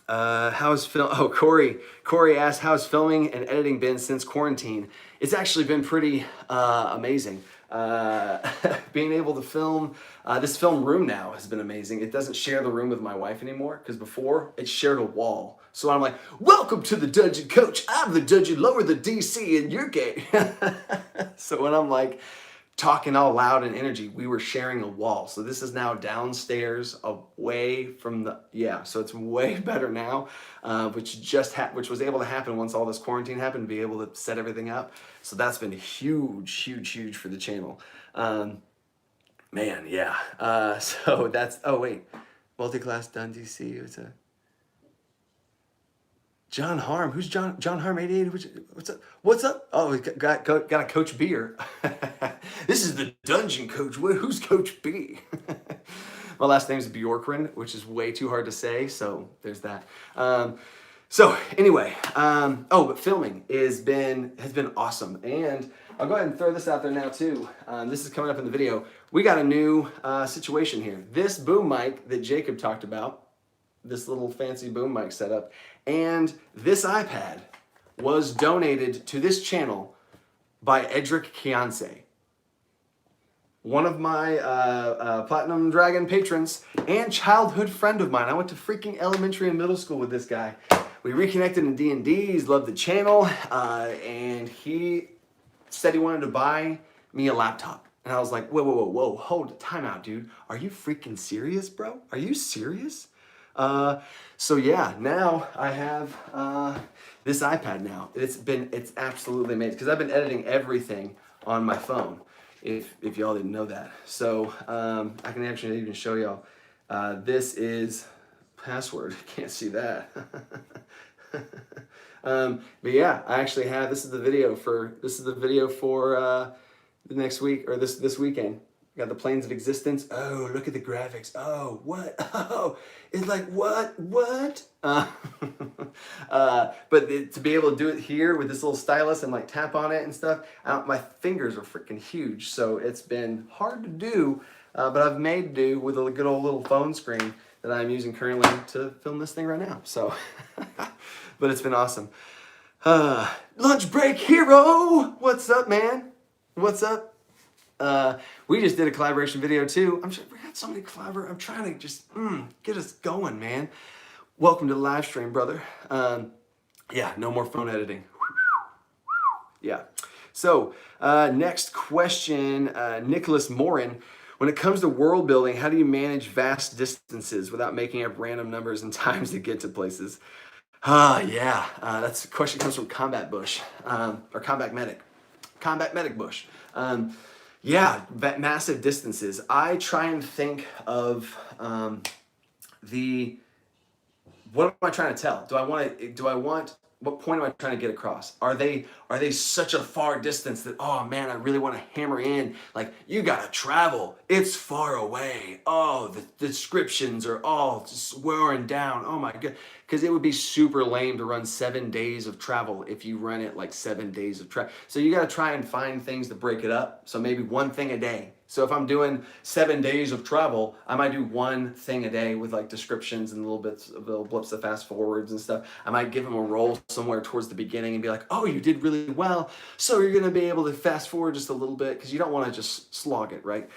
How's film? Oh, Corey asked, how's filming and editing been since quarantine? It's actually been pretty amazing. Being able to film this film room now has been amazing. It doesn't share the room with my wife anymore because before it shared a wall. So I'm like, welcome to the Dungeon Coach. I'm the dungeon, lower the DC in your gate. So when I'm like talking all loud and energy, we were sharing a wall. So this is now downstairs away from so it's way better now, which was able to happen once all this quarantine happened, to be able to set everything up. So that's been huge for the channel. Man, yeah. So that's, oh wait, multi-class done DC, it's a, John Harm, who's John Harm 88? What's up? What's up? Oh, we got a Coach Beer. This is the Dungeon Coach. Who's Coach B? My last name's Bjorkren, which is way too hard to say. So there's that. So anyway, but filming has been awesome, and I'll go ahead and throw this out there now too. This is coming up in the video. We got a new situation here. This boom mic that Jacob talked about, this little fancy boom mic setup, and this iPad was donated to this channel by Edric Kianse, one of my Platinum Dragon patrons and childhood friend of mine. I went to freaking elementary and middle school with this guy. We reconnected in D&D. He's loved the channel, and he said he wanted to buy me a laptop. And I was like, whoa, hold, time out, dude. Are you freaking serious, bro? Are you serious? So yeah, now I have this iPad now. It's absolutely amazing because I've been editing everything on my phone, if y'all didn't know that. So I can actually even show y'all. This is password. Can't see that. But yeah, I actually have, this is the video for the next week, or this weekend. Got the Planes of Existence. Oh, look at the graphics. Oh, what? Oh, it's like, what? But to be able to do it here with this little stylus and like tap on it and stuff, my fingers are freaking huge. So it's been hard to do, but I've made do with a good old little phone screen that I'm using currently to film this thing right now. So, but it's been awesome. Lunch break hero. What's up, man? What's up? We just did a collaboration video too. I'm sure we had so many collaborate. I'm trying to just get us going, man. Welcome to the live stream, brother. Yeah, no more phone editing. Yeah. So next question, Nicholas Morin. When it comes to world building, how do you manage vast distances without making up random numbers and times to get to places? Yeah. That's a question comes from Combat Bush, or Combat Medic. Combat Medic Bush. Yeah, massive distances. I try and think of what am I trying to tell? What point am I trying to get across? Are they such a far distance that, oh man, I really want to hammer in, like, you gotta travel, it's far away, oh, the descriptions are all just wearing down, oh my god. because it would be super lame to run 7 days of travel if you run it like 7 days of travel. So you got to try and find things to break it up. So maybe one thing a day. So if I'm doing 7 days of travel, I might do one thing a day with like descriptions and little blips of fast forwards and stuff. I might give them a roll somewhere towards the beginning and be like, oh, you did really well. So you're going to be able to fast forward just a little bit because you don't want to just slog it, right?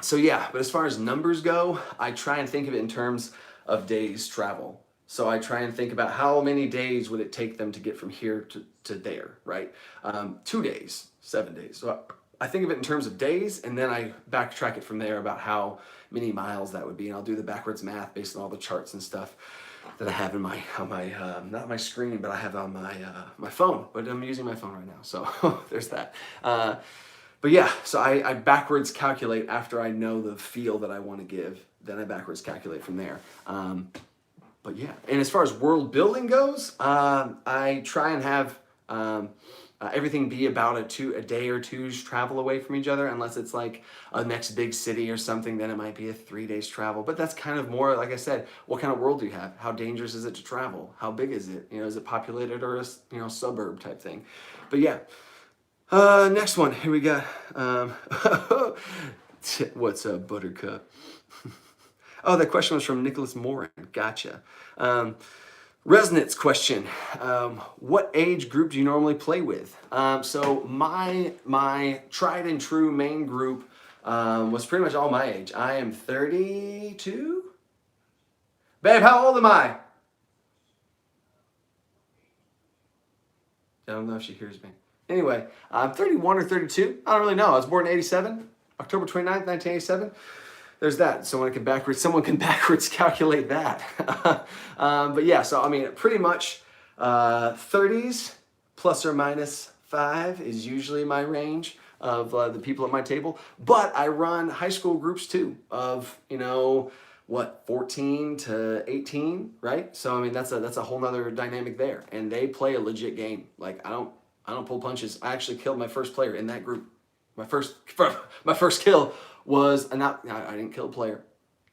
So yeah, but as far as numbers go, I try and think of it in terms of days travel. So I try and think about how many days would it take them to get from here to there, right? 2 days, 7 days. So I think of it in terms of days, and then I backtrack it from there about how many miles that would be, and I'll do the backwards math based on all the charts and stuff that I have in my not my screen, but I have on my phone. But I'm using my phone right now, so there's that. But yeah, so I backwards calculate after I know the feel that I want to give. Then I backwards calculate from there. But yeah, and as far as world building goes, I try and have everything be about a day or two's travel away from each other, unless it's like a next big city or something. Then it might be a 3 days travel. But that's kind of more, like I said, what kind of world do you have? How dangerous is it to travel? How big is it? Is it populated or a suburb type thing? But yeah. Next one, here we got, what's up, Buttercup? Oh, that question was from Nicholas Morin. Gotcha. Resonance question. What age group do you normally play with? So my tried and true main group was pretty much all my age. I am 32. Babe, how old am I? I don't know if she hears me. Anyway, I'm 31 or 32. I don't really know. I was born in 87, October 29th, 1987. There's that. Someone can backwards calculate that. But yeah, so I mean, pretty much 30s plus or minus 5 is usually my range of the people at my table. But I run high school groups too of, 14 to 18, right? So I mean, that's a whole nother dynamic there. And they play a legit game. Like I don't pull punches. I actually killed my first player in that group. My first kill was I didn't kill a player.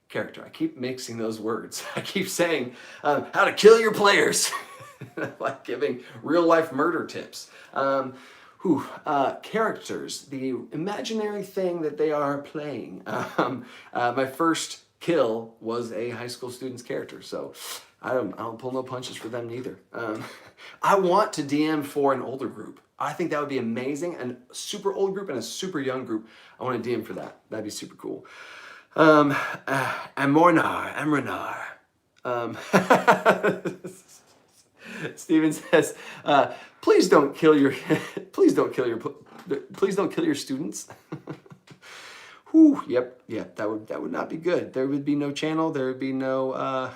Character. I keep mixing those words. I keep saying how to kill your players. Like giving real life murder tips. Characters. The imaginary thing that they are playing. My first kill was a high school student's character. So I don't pull no punches for them neither. I want to DM for an older group. I think that would be amazing. A super old group and a super young group. I want to DM for that. That'd be super cool. Amrenar. Steven says, please don't kill your students. Whew, yep, that would not be good. There would be no channel. There would be no,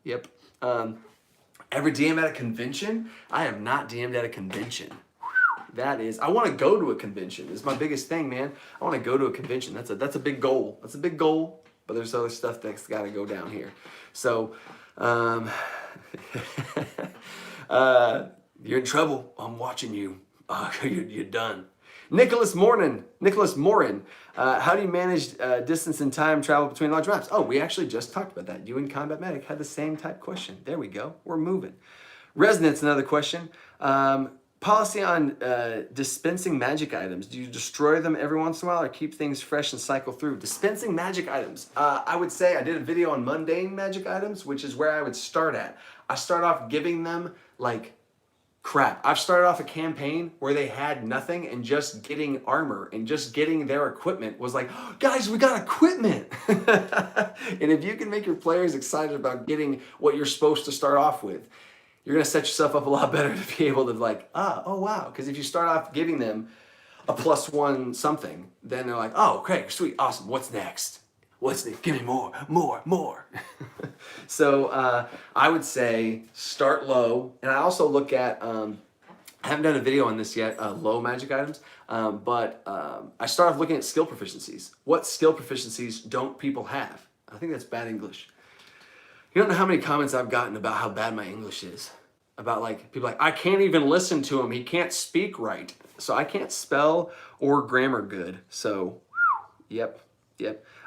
yep. Ever DM at a convention? I have not DM'd at a convention. I want to go to a convention. It's my biggest thing, man. I want to go to a convention. That's a big goal. That's a big goal, but there's other stuff that's got to go down here. So, you're in trouble. I'm watching you. You're done. Nicholas Morin. How do you manage distance and time travel between large maps? Oh, we actually just talked about that. You and Combat Medic had the same type question. There we go. We're moving. Resonance, another question. Policy on dispensing magic items. Do you destroy them every once in a while or keep things fresh and cycle through? Dispensing magic items. I would say I did a video on mundane magic items, which is where I would start at. I start off giving them like crap. I've started off a campaign where they had nothing and just getting armor and just getting their equipment was like, oh, guys, we got equipment. And if you can make your players excited about getting what you're supposed to start off with, you're going to set yourself up a lot better to be able to like, oh, wow. Because if you start off giving them a +1 something, then they're like, oh, okay, sweet, awesome. What's next? Give me more. So I would say start low. And I also look at, I haven't done a video on this yet, low magic items, but I start off looking at skill proficiencies. What skill proficiencies don't people have? I think that's bad English. You don't know how many comments I've gotten about how bad my English is. About like, people like, I can't even listen to him. He can't speak right. So I can't spell or grammar good. So, yep.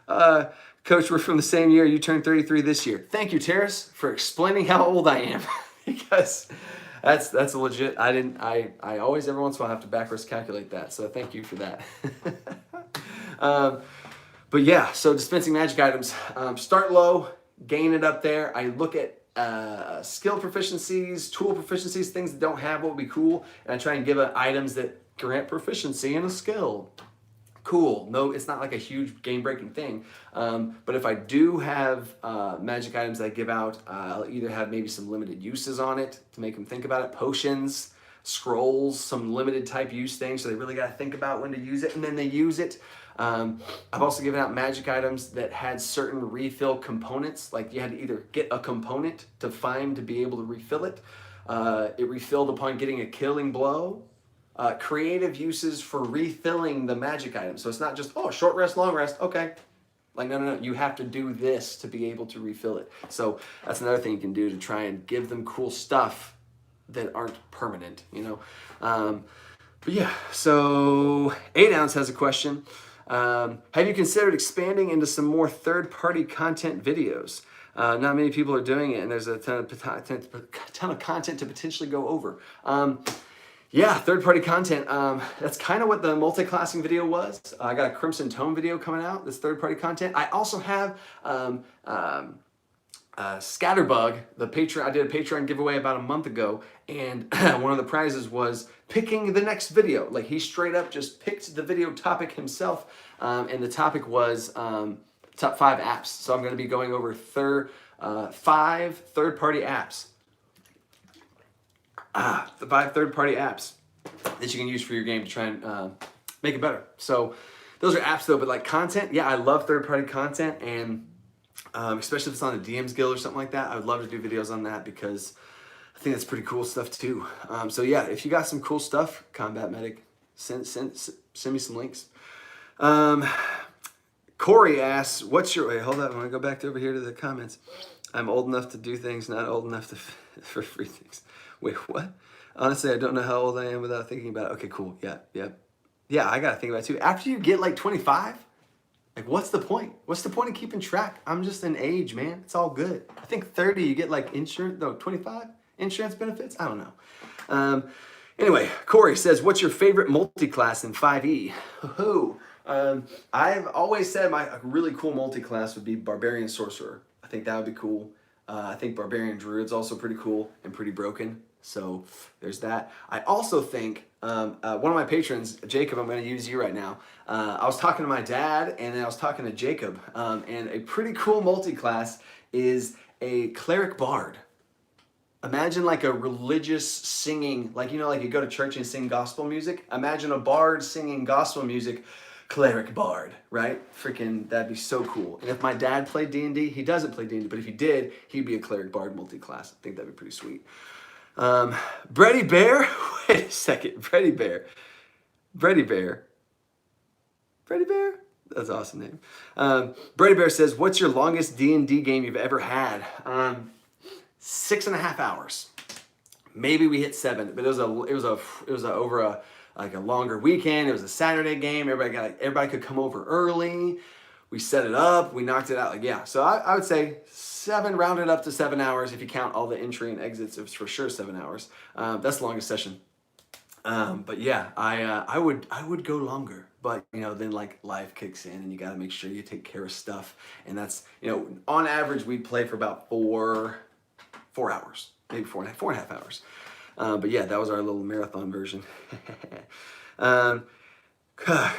Coach, we're from the same year. You turned 33 this year. Thank you, Terrace, for explaining how old I am. Because that's a legit. I always every once in a while have to backwards calculate that. So thank you for that. But yeah, so dispensing magic items. Start low, gain it up there. I look at skill proficiencies, tool proficiencies, things that don't have what would be cool, and I try and give it items that grant proficiency in a skill. Cool. No, it's not like a huge game-breaking thing. But if I do have magic items that I give out, I'll either have maybe some limited uses on it to make them think about it. Potions, scrolls, some limited type use things, so they really got to think about when to use it, and then they use it. I've also given out magic items that had certain refill components, like you had to either get a component to find to be able to refill it. It refilled upon getting a killing blow. Creative uses for refilling the magic item. So it's not just, oh, short rest, long rest, okay. Like, no. You have to do this to be able to refill it. So that's another thing you can do to try and give them cool stuff that aren't permanent, you know. But yeah, so 8 ounce has a question. Have you considered expanding into some more third-party content videos? Not many people are doing it, and there's a ton of content to potentially go over. Yeah, third-party content. That's kind of what the multi-classing video was. I got a Crimson Tome video coming out. That's third-party content. I also have Scatterbug, the Patreon. I did a Patreon giveaway about a month ago, and one of the prizes was picking the next video. Like, he straight up just picked the video topic himself, and the topic was top 5 apps. So I'm going to be going over 5 third-party apps. The 5 third-party apps that you can use for your game to try and make it better. So those are apps though, but like content, yeah, I love third-party content, and especially if it's on a DM's Guild or something like that, I would love to do videos on that because I think that's pretty cool stuff too. So yeah, if you got some cool stuff, Combat Medic, send me some links. Corey asks, what's your, wait, hold on, I want to go back over here to the comments. I'm old enough to do things, not old enough for free things. Wait, what? Honestly, I don't know how old I am without thinking about it. Okay, cool. Yeah. Yeah, I got to think about it too. After you get like 25, like what's the point? What's the point of keeping track? I'm just an age, man. It's all good. I think 30, you get like insurance, no, 25 insurance benefits? I don't know. Anyway, Corey says, what's your favorite multi-class in 5e? I've always said a really cool multi-class would be Barbarian Sorcerer. I think that would be cool. I think Barbarian Druid's also pretty cool and pretty broken. So there's that. I also think one of my patrons, Jacob, I'm going to use you right now. I was talking to my dad, and then I was talking to Jacob, and a pretty cool multi-class is a cleric bard. Imagine like a religious singing, like, you know, like you go to church and sing gospel music. Imagine a bard singing gospel music, cleric bard, right? Freaking, that'd be so cool. And if my dad played D&D, he doesn't play D&D, but if he did, he'd be a cleric bard multi-class. I think that'd be pretty sweet. Brady Bear, wait a second, Brady Bear, that's an awesome name. Brady Bear says, what's your longest D&D game you've ever had? 6.5 hours. Maybe we hit 7, but it was over a longer weekend. It was a Saturday game. Everybody could come over early. We set it up. We knocked it out. Like, yeah. So I would say 7, rounded up to 7 hours. If you count all the entry and exits, it's for sure 7 hours. That's the longest session. But yeah, I would go longer. But you know, then like life kicks in, and you got to make sure you take care of stuff. And that's, you know, on average we'd play for about 4 hours, maybe 4.5 hours. But yeah, that was our little marathon version.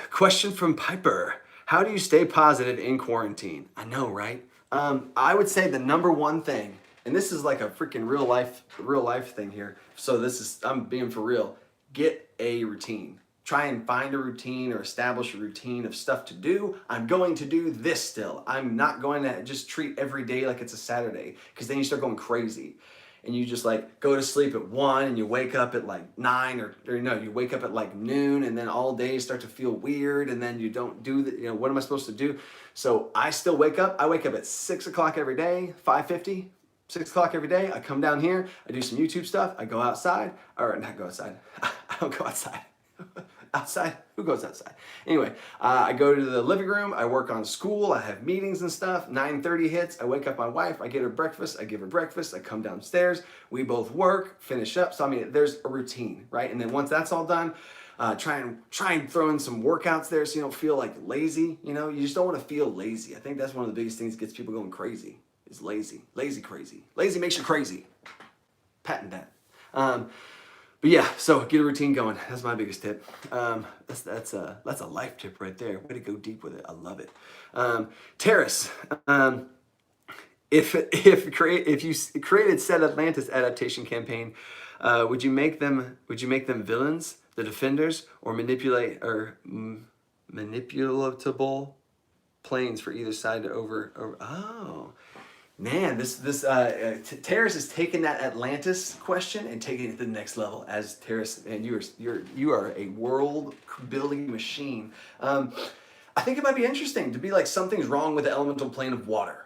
Question from Piper. How do you stay positive in quarantine? I know, right? I would say the number one thing, and this is like a freaking real life thing here. So I'm being for real. Get a routine. Try and find a routine or establish a routine of stuff to do. I'm going to do this still. I'm not going to just treat every day like it's a Saturday, because then you start going crazy. And you just like go to sleep at 1 and you wake up at like 9 or no, you wake up at like noon, and then all day start to feel weird, and then you don't do the, you know, what am I supposed to do? So I still wake up. I wake up at 6 o'clock every day, 5:50, 6 o'clock every day. I come down here, I do some YouTube stuff. I go outside, or not go outside. I don't go outside. Outside? Who goes outside? Anyway, I go to the living room. I work on school. I have meetings and stuff. 9:30 hits. I wake up my wife. I get her breakfast. I give her breakfast. I come downstairs. We both work, finish up. So, I mean, there's a routine, right? And then once that's all done, try and throw in some workouts there so you don't feel like lazy. You know, you just don't want to feel lazy. I think that's one of the biggest things that gets people going crazy is lazy. Lazy crazy. Lazy makes you crazy. Patent that. But yeah, so get a routine going. That's my biggest tip. That's a life tip right there. Way to go deep with it. I love it. Terrace. If you created said Atlantis adaptation campaign, would you make them villains, the defenders, or manipulatable planes for either side to over? Oh. Man, Terrace is taking that Atlantis question and taking it to the next level as Terrace, and you are a world building machine. I think it might be interesting to be like something's wrong with the elemental plane of water,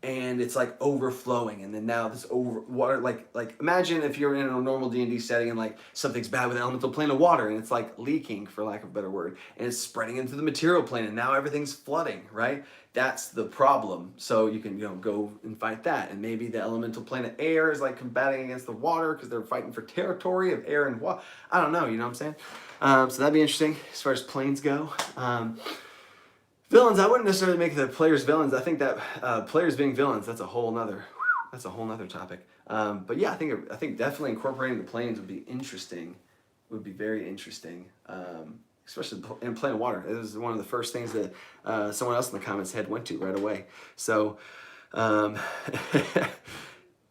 and it's like overflowing, and then now this over water like imagine if you're in a normal D&D setting and like something's bad with the elemental plane of water and it's like leaking, for lack of a better word, and it's spreading into the material plane and now everything's flooding, right? That's the problem. So you can go and fight that, and maybe the elemental plane of air is like combating against the water because they're fighting for territory of air and water. I don't know, you know what I'm saying? So that'd be interesting as far as planes go. Villains, I wouldn't necessarily make the players villains. I think that players being villains, that's a whole nother topic. But yeah, I think definitely incorporating the planes would be interesting. Would be very interesting, especially in plane of water. It was one of the first things that someone else in the comments went to right away. So,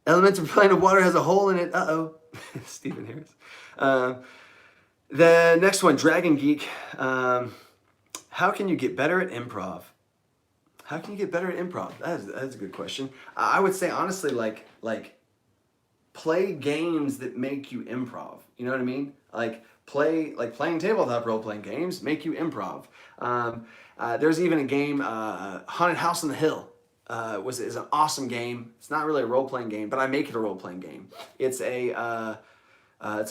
elemental plane of water has a hole in it. Uh-oh. Stephen Harris. The next one, Dragon Geek. How can you get better at improv? How can you get better at improv? That's a good question. I would say honestly, like play games that make you improv. You know what I mean? Playing tabletop role-playing games make you improv. There's even a game, Haunted House on the Hill. Is an awesome game. It's not really a role-playing game, but I make it a role-playing game. It's a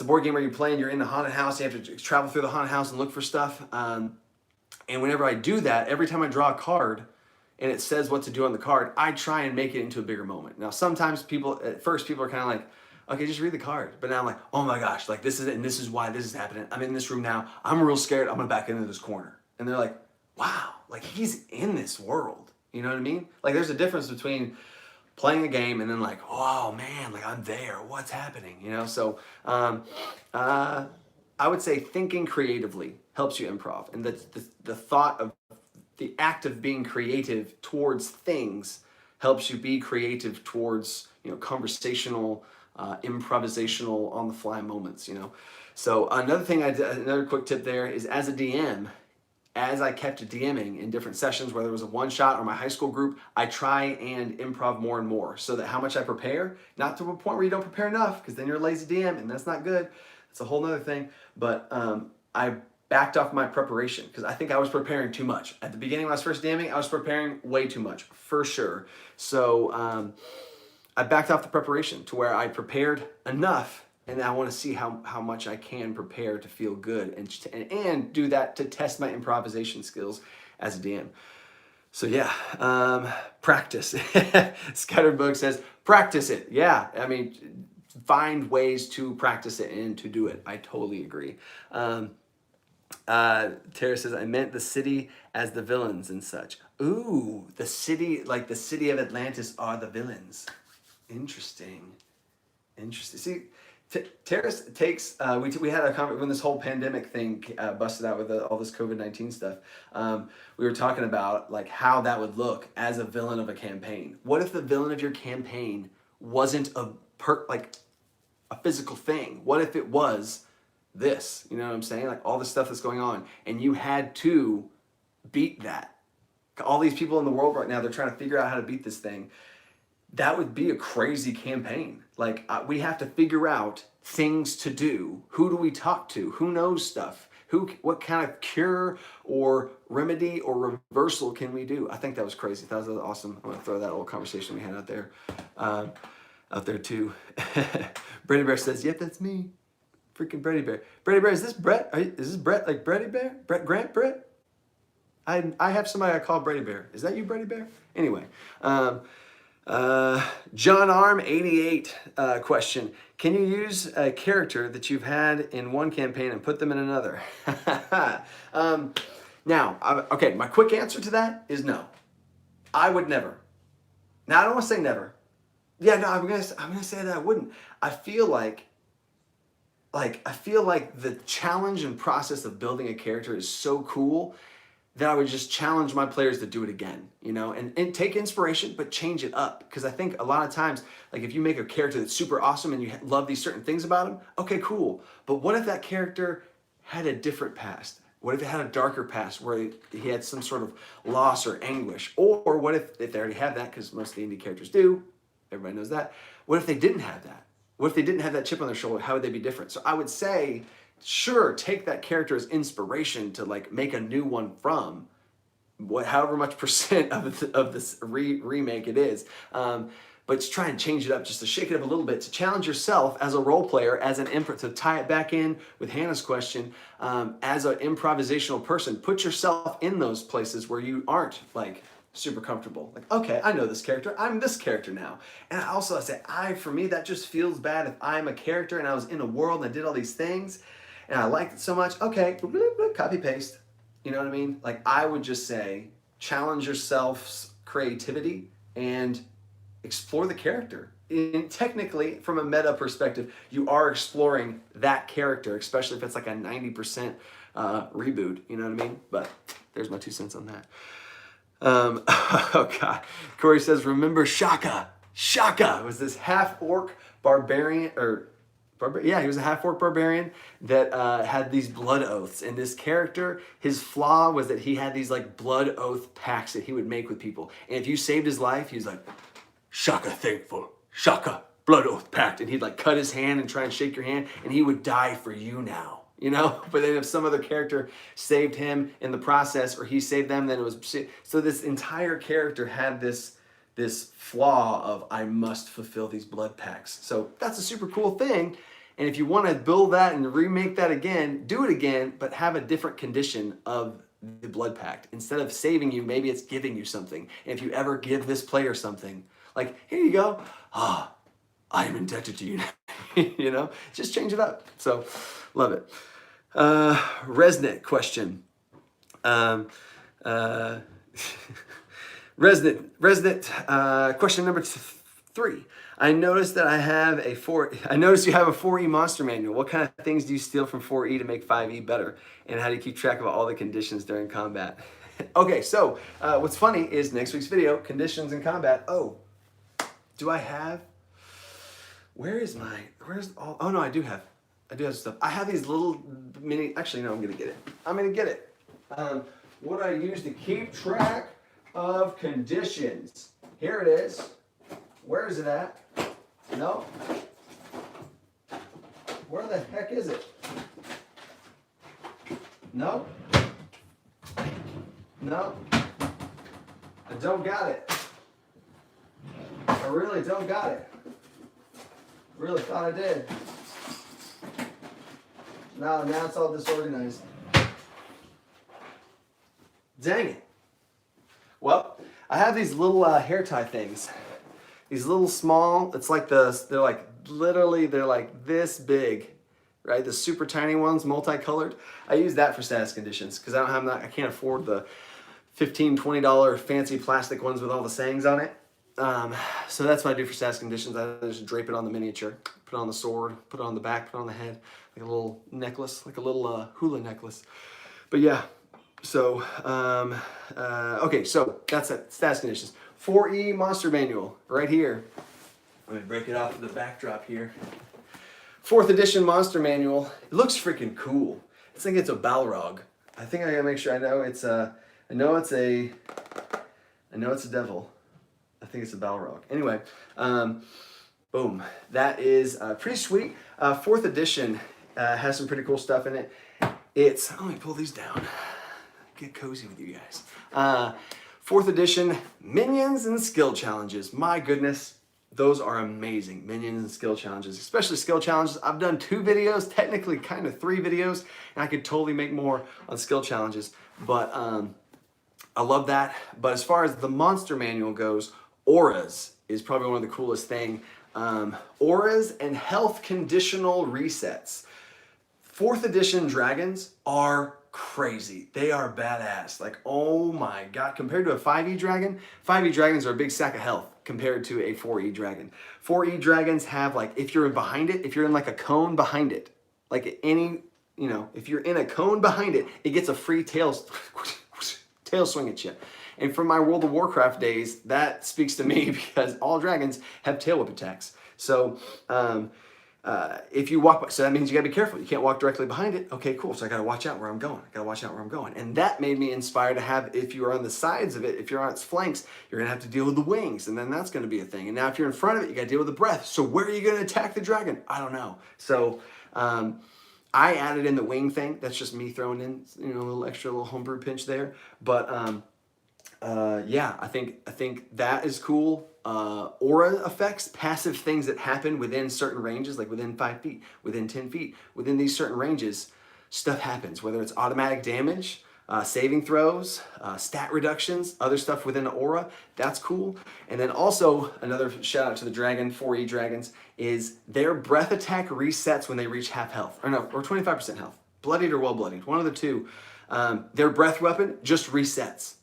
board game where you play and you're in the haunted house. You have to travel through the haunted house and look for stuff. And whenever I do that, every time I draw a card and it says what to do on the card, I try and make it into a bigger moment. Now, sometimes at first people are kind of like, okay, just read the card. But now I'm like, oh my gosh, like this is it and this is why this is happening. I'm in this room now. I'm real scared. I'm gonna back into this corner. And they're like, wow, like he's in this world. You know what I mean? Like there's a difference between playing a game and then like, oh man, like I'm there. What's happening? You know, so I would say thinking creatively helps you improv, and the thought of the act of being creative towards things helps you be creative towards conversational, improvisational, on the fly moments. So another quick tip there is, as a DM, as I kept DMing in different sessions, whether it was a one shot or my high school group, I try and improv more and more, so that how much I prepare, not to a point where you don't prepare enough, because then you're a lazy DM and that's not good. It's a whole nother thing. But I backed off my preparation because I think I was preparing too much. At the beginning when I was first DMing, I was preparing way too much, for sure. So I backed off the preparation to where I prepared enough, and I want to see how much I can prepare to feel good and do that to test my improvisation skills as a DM. So yeah, practice. Scattered Book says, practice it. Yeah, I mean, find ways to practice it and to do it. I totally agree. Tara says, I meant the city as the villains and such. Ooh, the city, like the city of Atlantis are the villains. Interesting. See, Terrace takes, we had a comment when this whole pandemic thing busted out with all this COVID-19 stuff. We were talking about like how that would look as a villain of a campaign. What if the villain of your campaign wasn't a physical thing? What if it was this? You know what I'm saying? Like all the stuff that's going on, and you had to beat that. All these people in the world right now, they're trying to figure out how to beat this thing. That would be a crazy campaign. Like we have to figure out things to do. Who do we talk to? Who knows stuff? What kind of cure or remedy or reversal can we do? I think that was crazy. That was awesome. I'm gonna throw that old conversation we had out there too. Brandon Bear says, yep, that's me. Freaking Brady Bear. Brady Bear, is this Brett? Is this Brett like Brady Bear? Brett Grant Brett? I have somebody I call Brady Bear. Is that you, Brady Bear? Anyway, John Arm 88 question. Can you use a character that you've had in one campaign and put them in another? Okay, my quick answer to that is no. I would never. Now, I don't want to say never. Yeah, no, I'm gonna say that I wouldn't. I feel like the challenge and process of building a character is so cool that I would just challenge my players to do it again, you know, and take inspiration, but change it up. Because I think a lot of times, like if you make a character that's super awesome and you love these certain things about him, okay, cool. But what if that character had a different past? What if it had a darker past where he had some sort of loss or anguish? Or what if they already have that, because most of the indie characters do, everybody knows that. What if they didn't have that? What if they didn't have that chip on their shoulder? How would they be different? So I would say, sure, take that character as inspiration to like make a new one from however much percent of this remake it is. But to try and change it up, just to shake it up a little bit, to challenge yourself as a role player, as an to tie it back in with Hannah's question, as an improvisational person, put yourself in those places where you aren't like super comfortable. Like, okay, I know this character. I'm this character now. And I also say, for me, that just feels bad if I'm a character and I was in a world and I did all these things and I liked it so much. Okay, copy paste. You know what I mean? Like, I would just say, challenge yourself's creativity and explore the character. And technically, from a meta perspective, you are exploring that character, especially if it's like a 90% reboot. You know what I mean? But there's my 2 cents on that. Oh God. Corey says, remember Shaka? Shaka was this half-orc barbarian, he was a half-orc barbarian that had these blood oaths. And this character, his flaw was that he had these like blood oath pacts that he would make with people. And if you saved his life, he was like, Shaka thankful, Shaka blood oath pact. And he'd like cut his hand and try and shake your hand, and he would die for you now. You know, but then if some other character saved him in the process, or he saved them, then it was, so this entire character had this flaw of, I must fulfill these blood pacts. So that's a super cool thing. And if you want to build that and remake that again, do it again, but have a different condition of the blood pact. Instead of saving you, maybe it's giving you something. And if you ever give this player something, like, here you go, I am indebted to you now. You know, just change it up. So, love it. Resnet question. Resnet question number 3. I noticed that I noticed you have a 4E monster manual. What kind of things do you steal from 4E to make 5E better? And how do you keep track of all the conditions during combat? Okay, so what's funny is next week's video, conditions in combat. Oh, do I have? Where's all? Oh no, I do have stuff. I have these little mini. Actually, no, I'm gonna get it. What I use to keep track of conditions. Here it is. Where is it at? No. Where the heck is it? No. No. I don't got it. I really don't got it. Really thought I did. Now it's all disorganized. Dang it. Well, I have these little hair tie things. These little small, it's like they're like this big, right? The super tiny ones, multicolored. I use that for status conditions because I can't afford the $15, $20 fancy plastic ones with all the sayings on it. So that's what I do for status conditions. I just drape it on the miniature, put it on the sword, put it on the back, put it on the head, like a little necklace, like a little hula necklace. But yeah, so, okay, so that's it, status conditions. 4E monster manual, right here. Let me break it off with the backdrop here. 4th edition monster manual. It looks freaking cool. I think it's a Balrog. I think I gotta make sure I know it's a devil. I think it's a Balrog. Anyway, boom. That is pretty sweet. 4th edition has some pretty cool stuff in it. Let me pull these down. Get cozy with you guys. 4th edition, minions and skill challenges. My goodness, those are amazing. Minions and skill challenges, especially skill challenges. I've done 2 videos, technically kind of 3 videos, and I could totally make more on skill challenges. But I love that. But as far as the monster manual goes, auras is probably one of the coolest thing. Auras and health conditional resets. 4th edition dragons are crazy. They are badass. Like, oh my God. Compared to a 5e dragon, 5e dragons are a big sack of health compared to a 4e dragon. 4e dragons have, like, if you're behind it, if you're in like a cone behind it, like any, you know, if you're in a cone behind it, it gets a free tail swing at you. And from my World of Warcraft days, that speaks to me because all dragons have tail whip attacks. So, if you walk, so that means you gotta be careful. You can't walk directly behind it. Okay, cool. So I gotta watch out where I'm going. I gotta watch out where I'm going. And that made me inspired to have, if you're on the sides of it, if you're on its flanks, you're gonna have to deal with the wings, and then that's gonna be a thing. And now if you're in front of it, you gotta deal with the breath. So where are you gonna attack the dragon? I don't know. So I added in the wing thing. That's just me throwing in, you know, a little homebrew pinch there. But yeah, I think that is cool. Aura effects, passive things that happen within certain ranges, like within 5 feet, within 10 feet, within these certain ranges, stuff happens, whether it's automatic damage, saving throws, stat reductions, other stuff within the aura. That's cool. And then also another shout out to the dragon, 4E dragons, is their breath attack resets when they reach half health, or 25% health, bloodied or well-bloodied, one of the two. Their breath weapon just resets.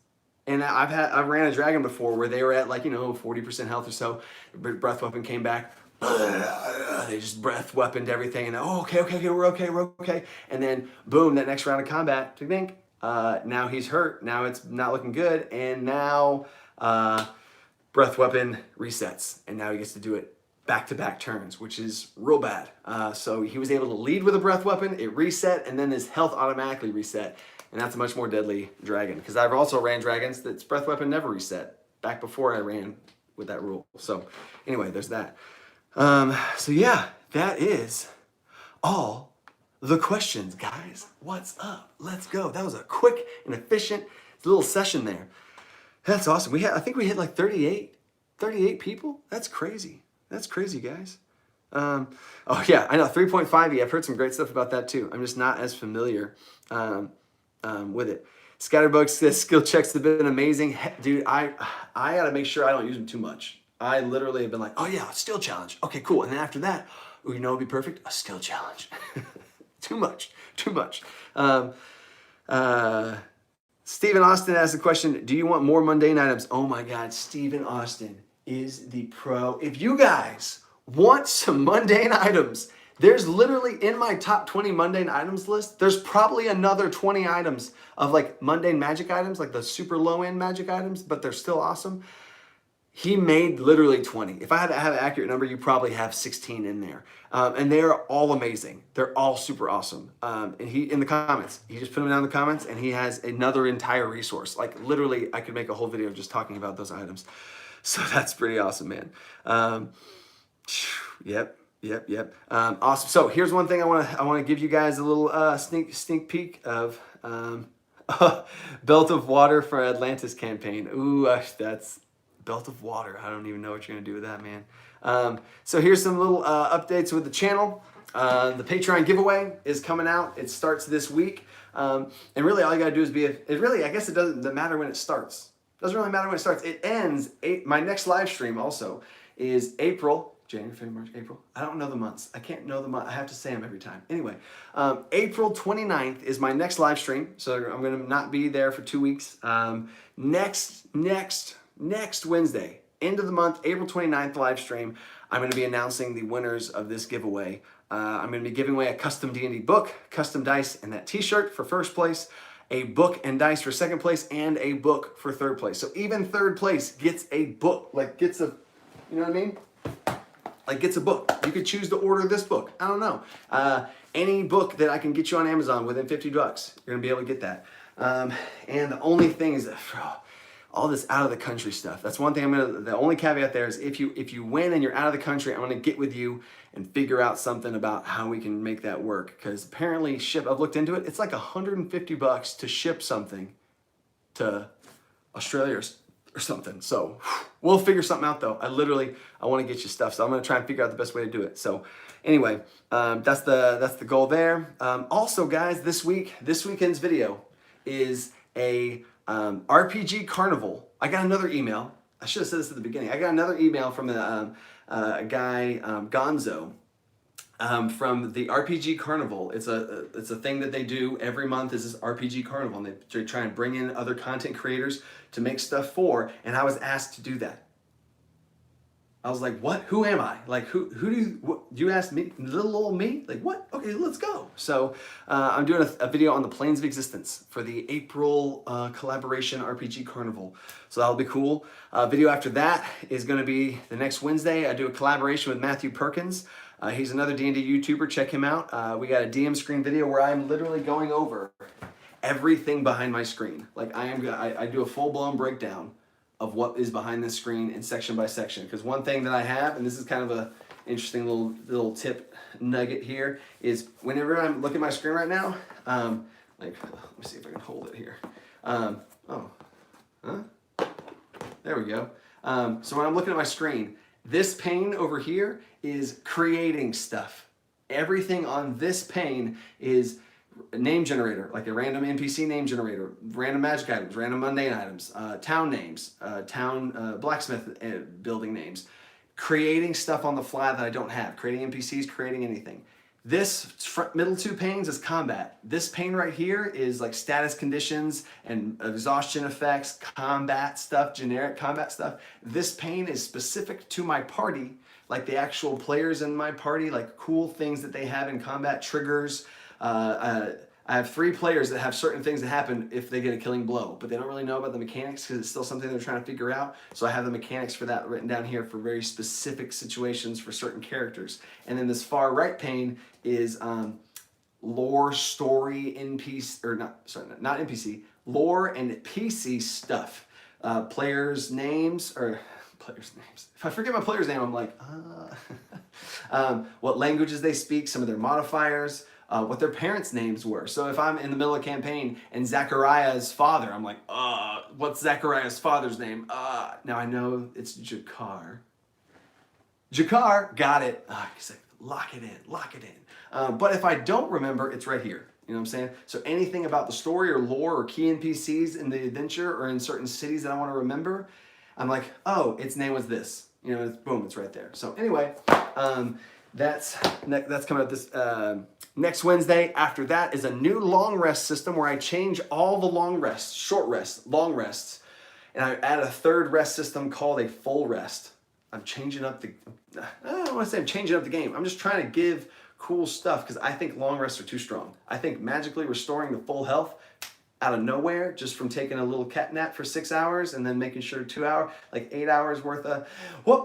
And I've ran a dragon before where they were at, like, you know, 40% health or so. Breath weapon came back. They just breath weaponed everything, and okay, we're okay. And then boom, that next round of combat, now he's hurt. Now it's not looking good, and now breath weapon resets, and now he gets to do it back-to-back turns, which is real bad. So he was able to lead with a breath weapon, it reset, and then his health automatically reset. And that's a much more deadly dragon. Because I've also ran dragons that's breath weapon never reset. Back before I ran with that rule. So anyway, there's that. So yeah, that is all the questions, guys. What's up? Let's go. That was a quick and efficient little session there. That's awesome. I think we hit like 38 people. That's crazy. That's crazy, guys. Oh yeah, I know, 3.5e. I've heard some great stuff about that too. I'm just not as familiar with it. Scatterbug says skill checks have been amazing. Dude, I gotta make sure I don't use them too much. I literally have been like, oh yeah, skill challenge. Okay, cool. And then after that, you know, it'd be perfect. A skill challenge. Too much. Stephen Austin asked the question, do you want more mundane items? Oh my God, Stephen Austin is the pro. If you guys want some mundane items, there's literally in my top 20 mundane items list, there's probably another 20 items of like mundane magic items, like the super low end magic items, but they're still awesome. He made literally 20. If I had to have an accurate number, you probably have 16 in there. And they're all amazing. They're all super awesome. And he, in the comments, he just put them down in the comments, and he has another entire resource. Like literally, I could make a whole video just talking about those items. So that's pretty awesome, man. Yep. Awesome. So here's one thing I want to give you guys a little sneak peek of Belt of Water for Atlantis campaign. Ooh, that's Belt of Water. I don't even know what you're gonna do with that, man. So here's some little updates with the channel. The Patreon giveaway is coming out. It starts this week, and really all you gotta do is I guess it doesn't matter when it starts. Doesn't really matter when it starts. It ends. My next live stream also is April. January, February, March, April. I don't know the months. I can't know the month. I have to say them every time. Anyway, April 29th is my next live stream. So I'm going to not be there for 2 weeks. Next Wednesday, end of the month, April 29th live stream, I'm going to be announcing the winners of this giveaway. I'm going to be giving away a custom D&D book, custom dice, and that t-shirt for first place, a book and dice for second place, and a book for third place. So even third place gets a book, like gets a, you know what I mean? Like gets a book. You could choose to order this book. I don't know. Any book that I can get you on Amazon within $50, you're gonna be able to get that. And the only thing is that all this out of the country stuff. That's one thing the only caveat there is if you win and you're out of the country, I'm gonna get with you and figure out something about how we can make that work. Because apparently I've looked into it, it's like $150 to ship something to Australia or something. So we'll figure something out though. I want to get you stuff. So I'm going to try and figure out the best way to do it. So anyway, that's the goal there. Also guys, this weekend's video is a RPG carnival. I got another email. I should have said this at the beginning. I got another email from a guy, Gonzo, from the RPG Carnival. It's a thing that they do every month, is this RPG Carnival, and they try and bring in other content creators to make stuff for, and I was asked to do that. I was like, what? Who am I? Like, who do you ask me? Little old me? Like, what? Okay, let's go. So I'm doing a video on the Planes of Existence for the April collaboration RPG Carnival. So that'll be cool. Video after that is going to be the next Wednesday. I do a collaboration with Matthew Perkins. He's another D&D YouTuber. Check him out. We got a DM screen video where I'm literally going over everything behind my screen. Like I do a full-blown breakdown of what is behind this screen in section by section. Because one thing that I have, and this is kind of a interesting little tip nugget here, is whenever I'm looking at my screen right now, like, let me see if I can hold it here. There we go. So when I'm looking at my screen, this pane over here is creating stuff. Everything on this pane is a name generator, like a random NPC name generator, random magic items, random mundane items, town names, blacksmith building names, creating stuff on the fly that I don't have, creating NPCs, creating anything. This middle two panes is combat. This pane right here is like status conditions and exhaustion effects, combat stuff, generic combat stuff. This pane is specific to my party, like the actual players in my party, like cool things that they have in combat, triggers. I have 3 players that have certain things that happen if they get a killing blow, but they don't really know about the mechanics because it's still something they're trying to figure out. So I have the mechanics for that written down here for very specific situations for certain characters. And then this far right pane is lore, story, NPC, or not NPC, lore and PC stuff. Players' names. If I forget my player's name, I'm like, what languages they speak, some of their modifiers, what their parents' names were. So if I'm in the middle of a campaign and Zachariah's father, I'm like, what's Zachariah's father's name? Now I know it's Jakar. Jakar, got it. Lock it in. But if I don't remember, it's right here. You know what I'm saying? So anything about the story or lore or key NPCs in the adventure or in certain cities that I want to remember, I'm like, oh, its name was this. You know, boom, it's right there. So anyway, that's coming up this next Wednesday. After that is a new long rest system where I change all the long rests, short rests, long rests, and I add a third rest system called a full rest. I'm changing up I don't want to say I'm changing up the game. I'm just trying to give cool stuff because I think long rests are too strong. I think magically restoring the full health out of nowhere just from taking a little cat nap for 6 hours and then making sure 2 hours, like 8 hours worth of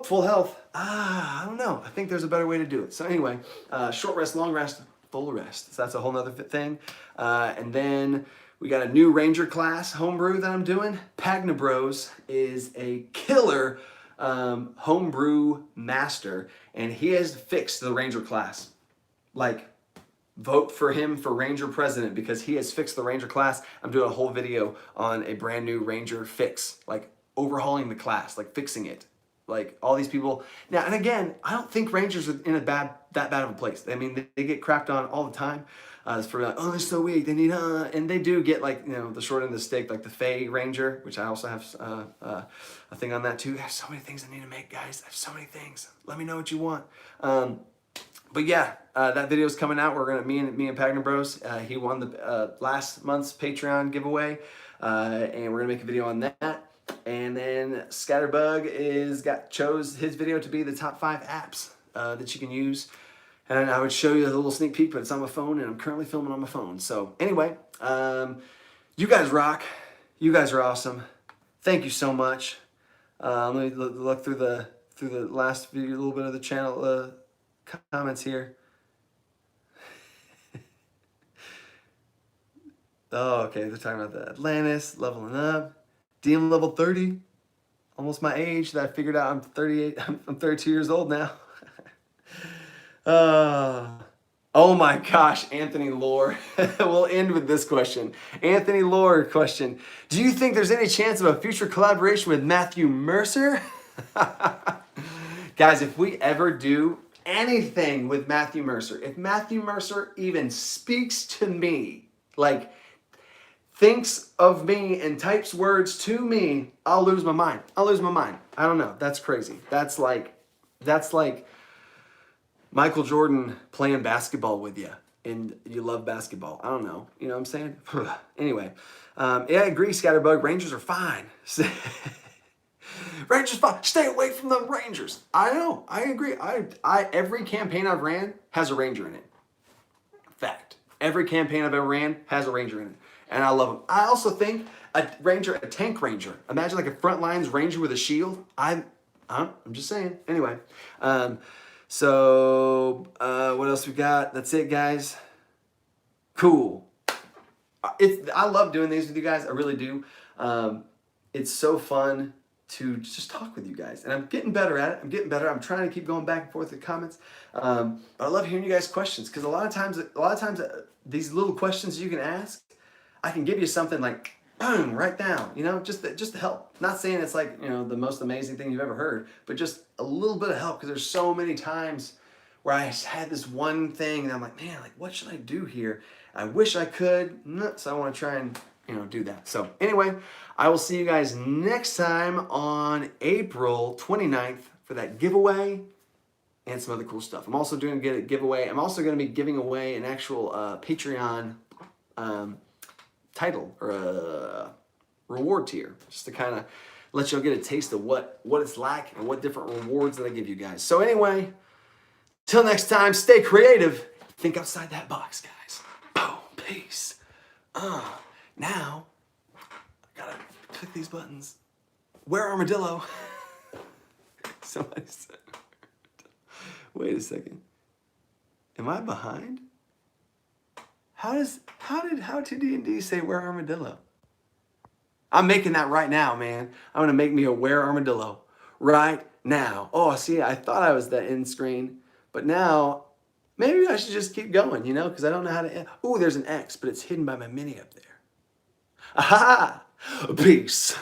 full health. I don't know. I think there's a better way to do it. So anyway, short rest, long rest, full rest. So that's a whole nother thing. And then we got a new Ranger class homebrew that I'm doing. Pagna Bros is a killer homebrew master, and he has fixed the Ranger class. Like, vote for him for Ranger president because he has fixed the Ranger class. I'm doing a whole video on a brand new Ranger fix, like overhauling the class, like fixing it. Like all these people now, and again, I don't think Rangers are in that bad of a place. I mean, they get crapped on all the time. For like, oh, they're so weak. They need, and they do get like, you know, the short end of the stick, like the Fey Ranger, which I also have a thing on that too. I have so many things I need to make, guys. I have so many things. Let me know what you want. But yeah, that video is coming out. We're gonna me and Pagna Bros. He won the last month's Patreon giveaway, and we're gonna make a video on that. And then Scatterbug chose his video to be the top 5 apps that you can use. And I would show you a little sneak peek, but it's on my phone, and I'm currently filming on my phone. So anyway, you guys rock. You guys are awesome. Thank you so much. Let me look through the last video, a little bit of the channel comments here. Oh, okay, they're talking about the Atlantis, leveling up. DM level 30, almost my age that I figured out I'm 38, I'm 32 years old now. Oh, Oh my gosh, Anthony Lore. We'll end with this question. Anthony Lore question. Do you think there's any chance of a future collaboration with Matthew Mercer? Guys, if we ever do anything with Matthew Mercer, if Matthew Mercer even speaks to me, like thinks of me and types words to me, I'll lose my mind. I'll lose my mind. I don't know. That's crazy. That's like Michael Jordan playing basketball with you and you love basketball. I don't know. You know what I'm saying? Anyway, yeah, I agree, Scatterbug. Rangers are fine. Rangers fine. Stay away from the Rangers. I know. I agree. Every campaign I've ran has a Ranger in it. Fact. Every campaign I've ever ran has a Ranger in it. And I love them. I also think a tank Ranger. Imagine like a front lines Ranger with a shield. I'm just saying. Anyway. So, what else we got? That's it, guys. Cool. I love doing these with you guys. I really do. It's so fun to just talk with you guys. And I'm getting better at it. I'm getting better. I'm trying to keep going back and forth with comments. But I love hearing you guys' questions because a lot of times, these little questions you can ask, I can give you something like, boom, right down, you know, just to help. Not saying it's like, you know, the most amazing thing you've ever heard, but just a little bit of help because there's so many times where I had this one thing and I'm like, man, like what should I do here? I wish I could, so I want to try and, you know, do that. So anyway, I will see you guys next time on April 29th for that giveaway and some other cool stuff. I'm also doing a giveaway. I'm also going to be giving away an actual Patreon title or a reward tier, just to kind of let y'all get a taste of what it's like and what different rewards that I give you guys. So anyway, till next time, stay creative. Think outside that box, guys. Boom, peace. Now, I gotta click these buttons. Where Armadillo? Somebody said, wait a second. Am I behind? How did D&D say where Armadillo? I'm making that right now, man. I'm gonna make me a where Armadillo right now. Oh, see, I thought I was the end screen, but now maybe I should just keep going, you know, because I don't know how to. Oh, there's an X, but it's hidden by my mini up there. Aha! Peace.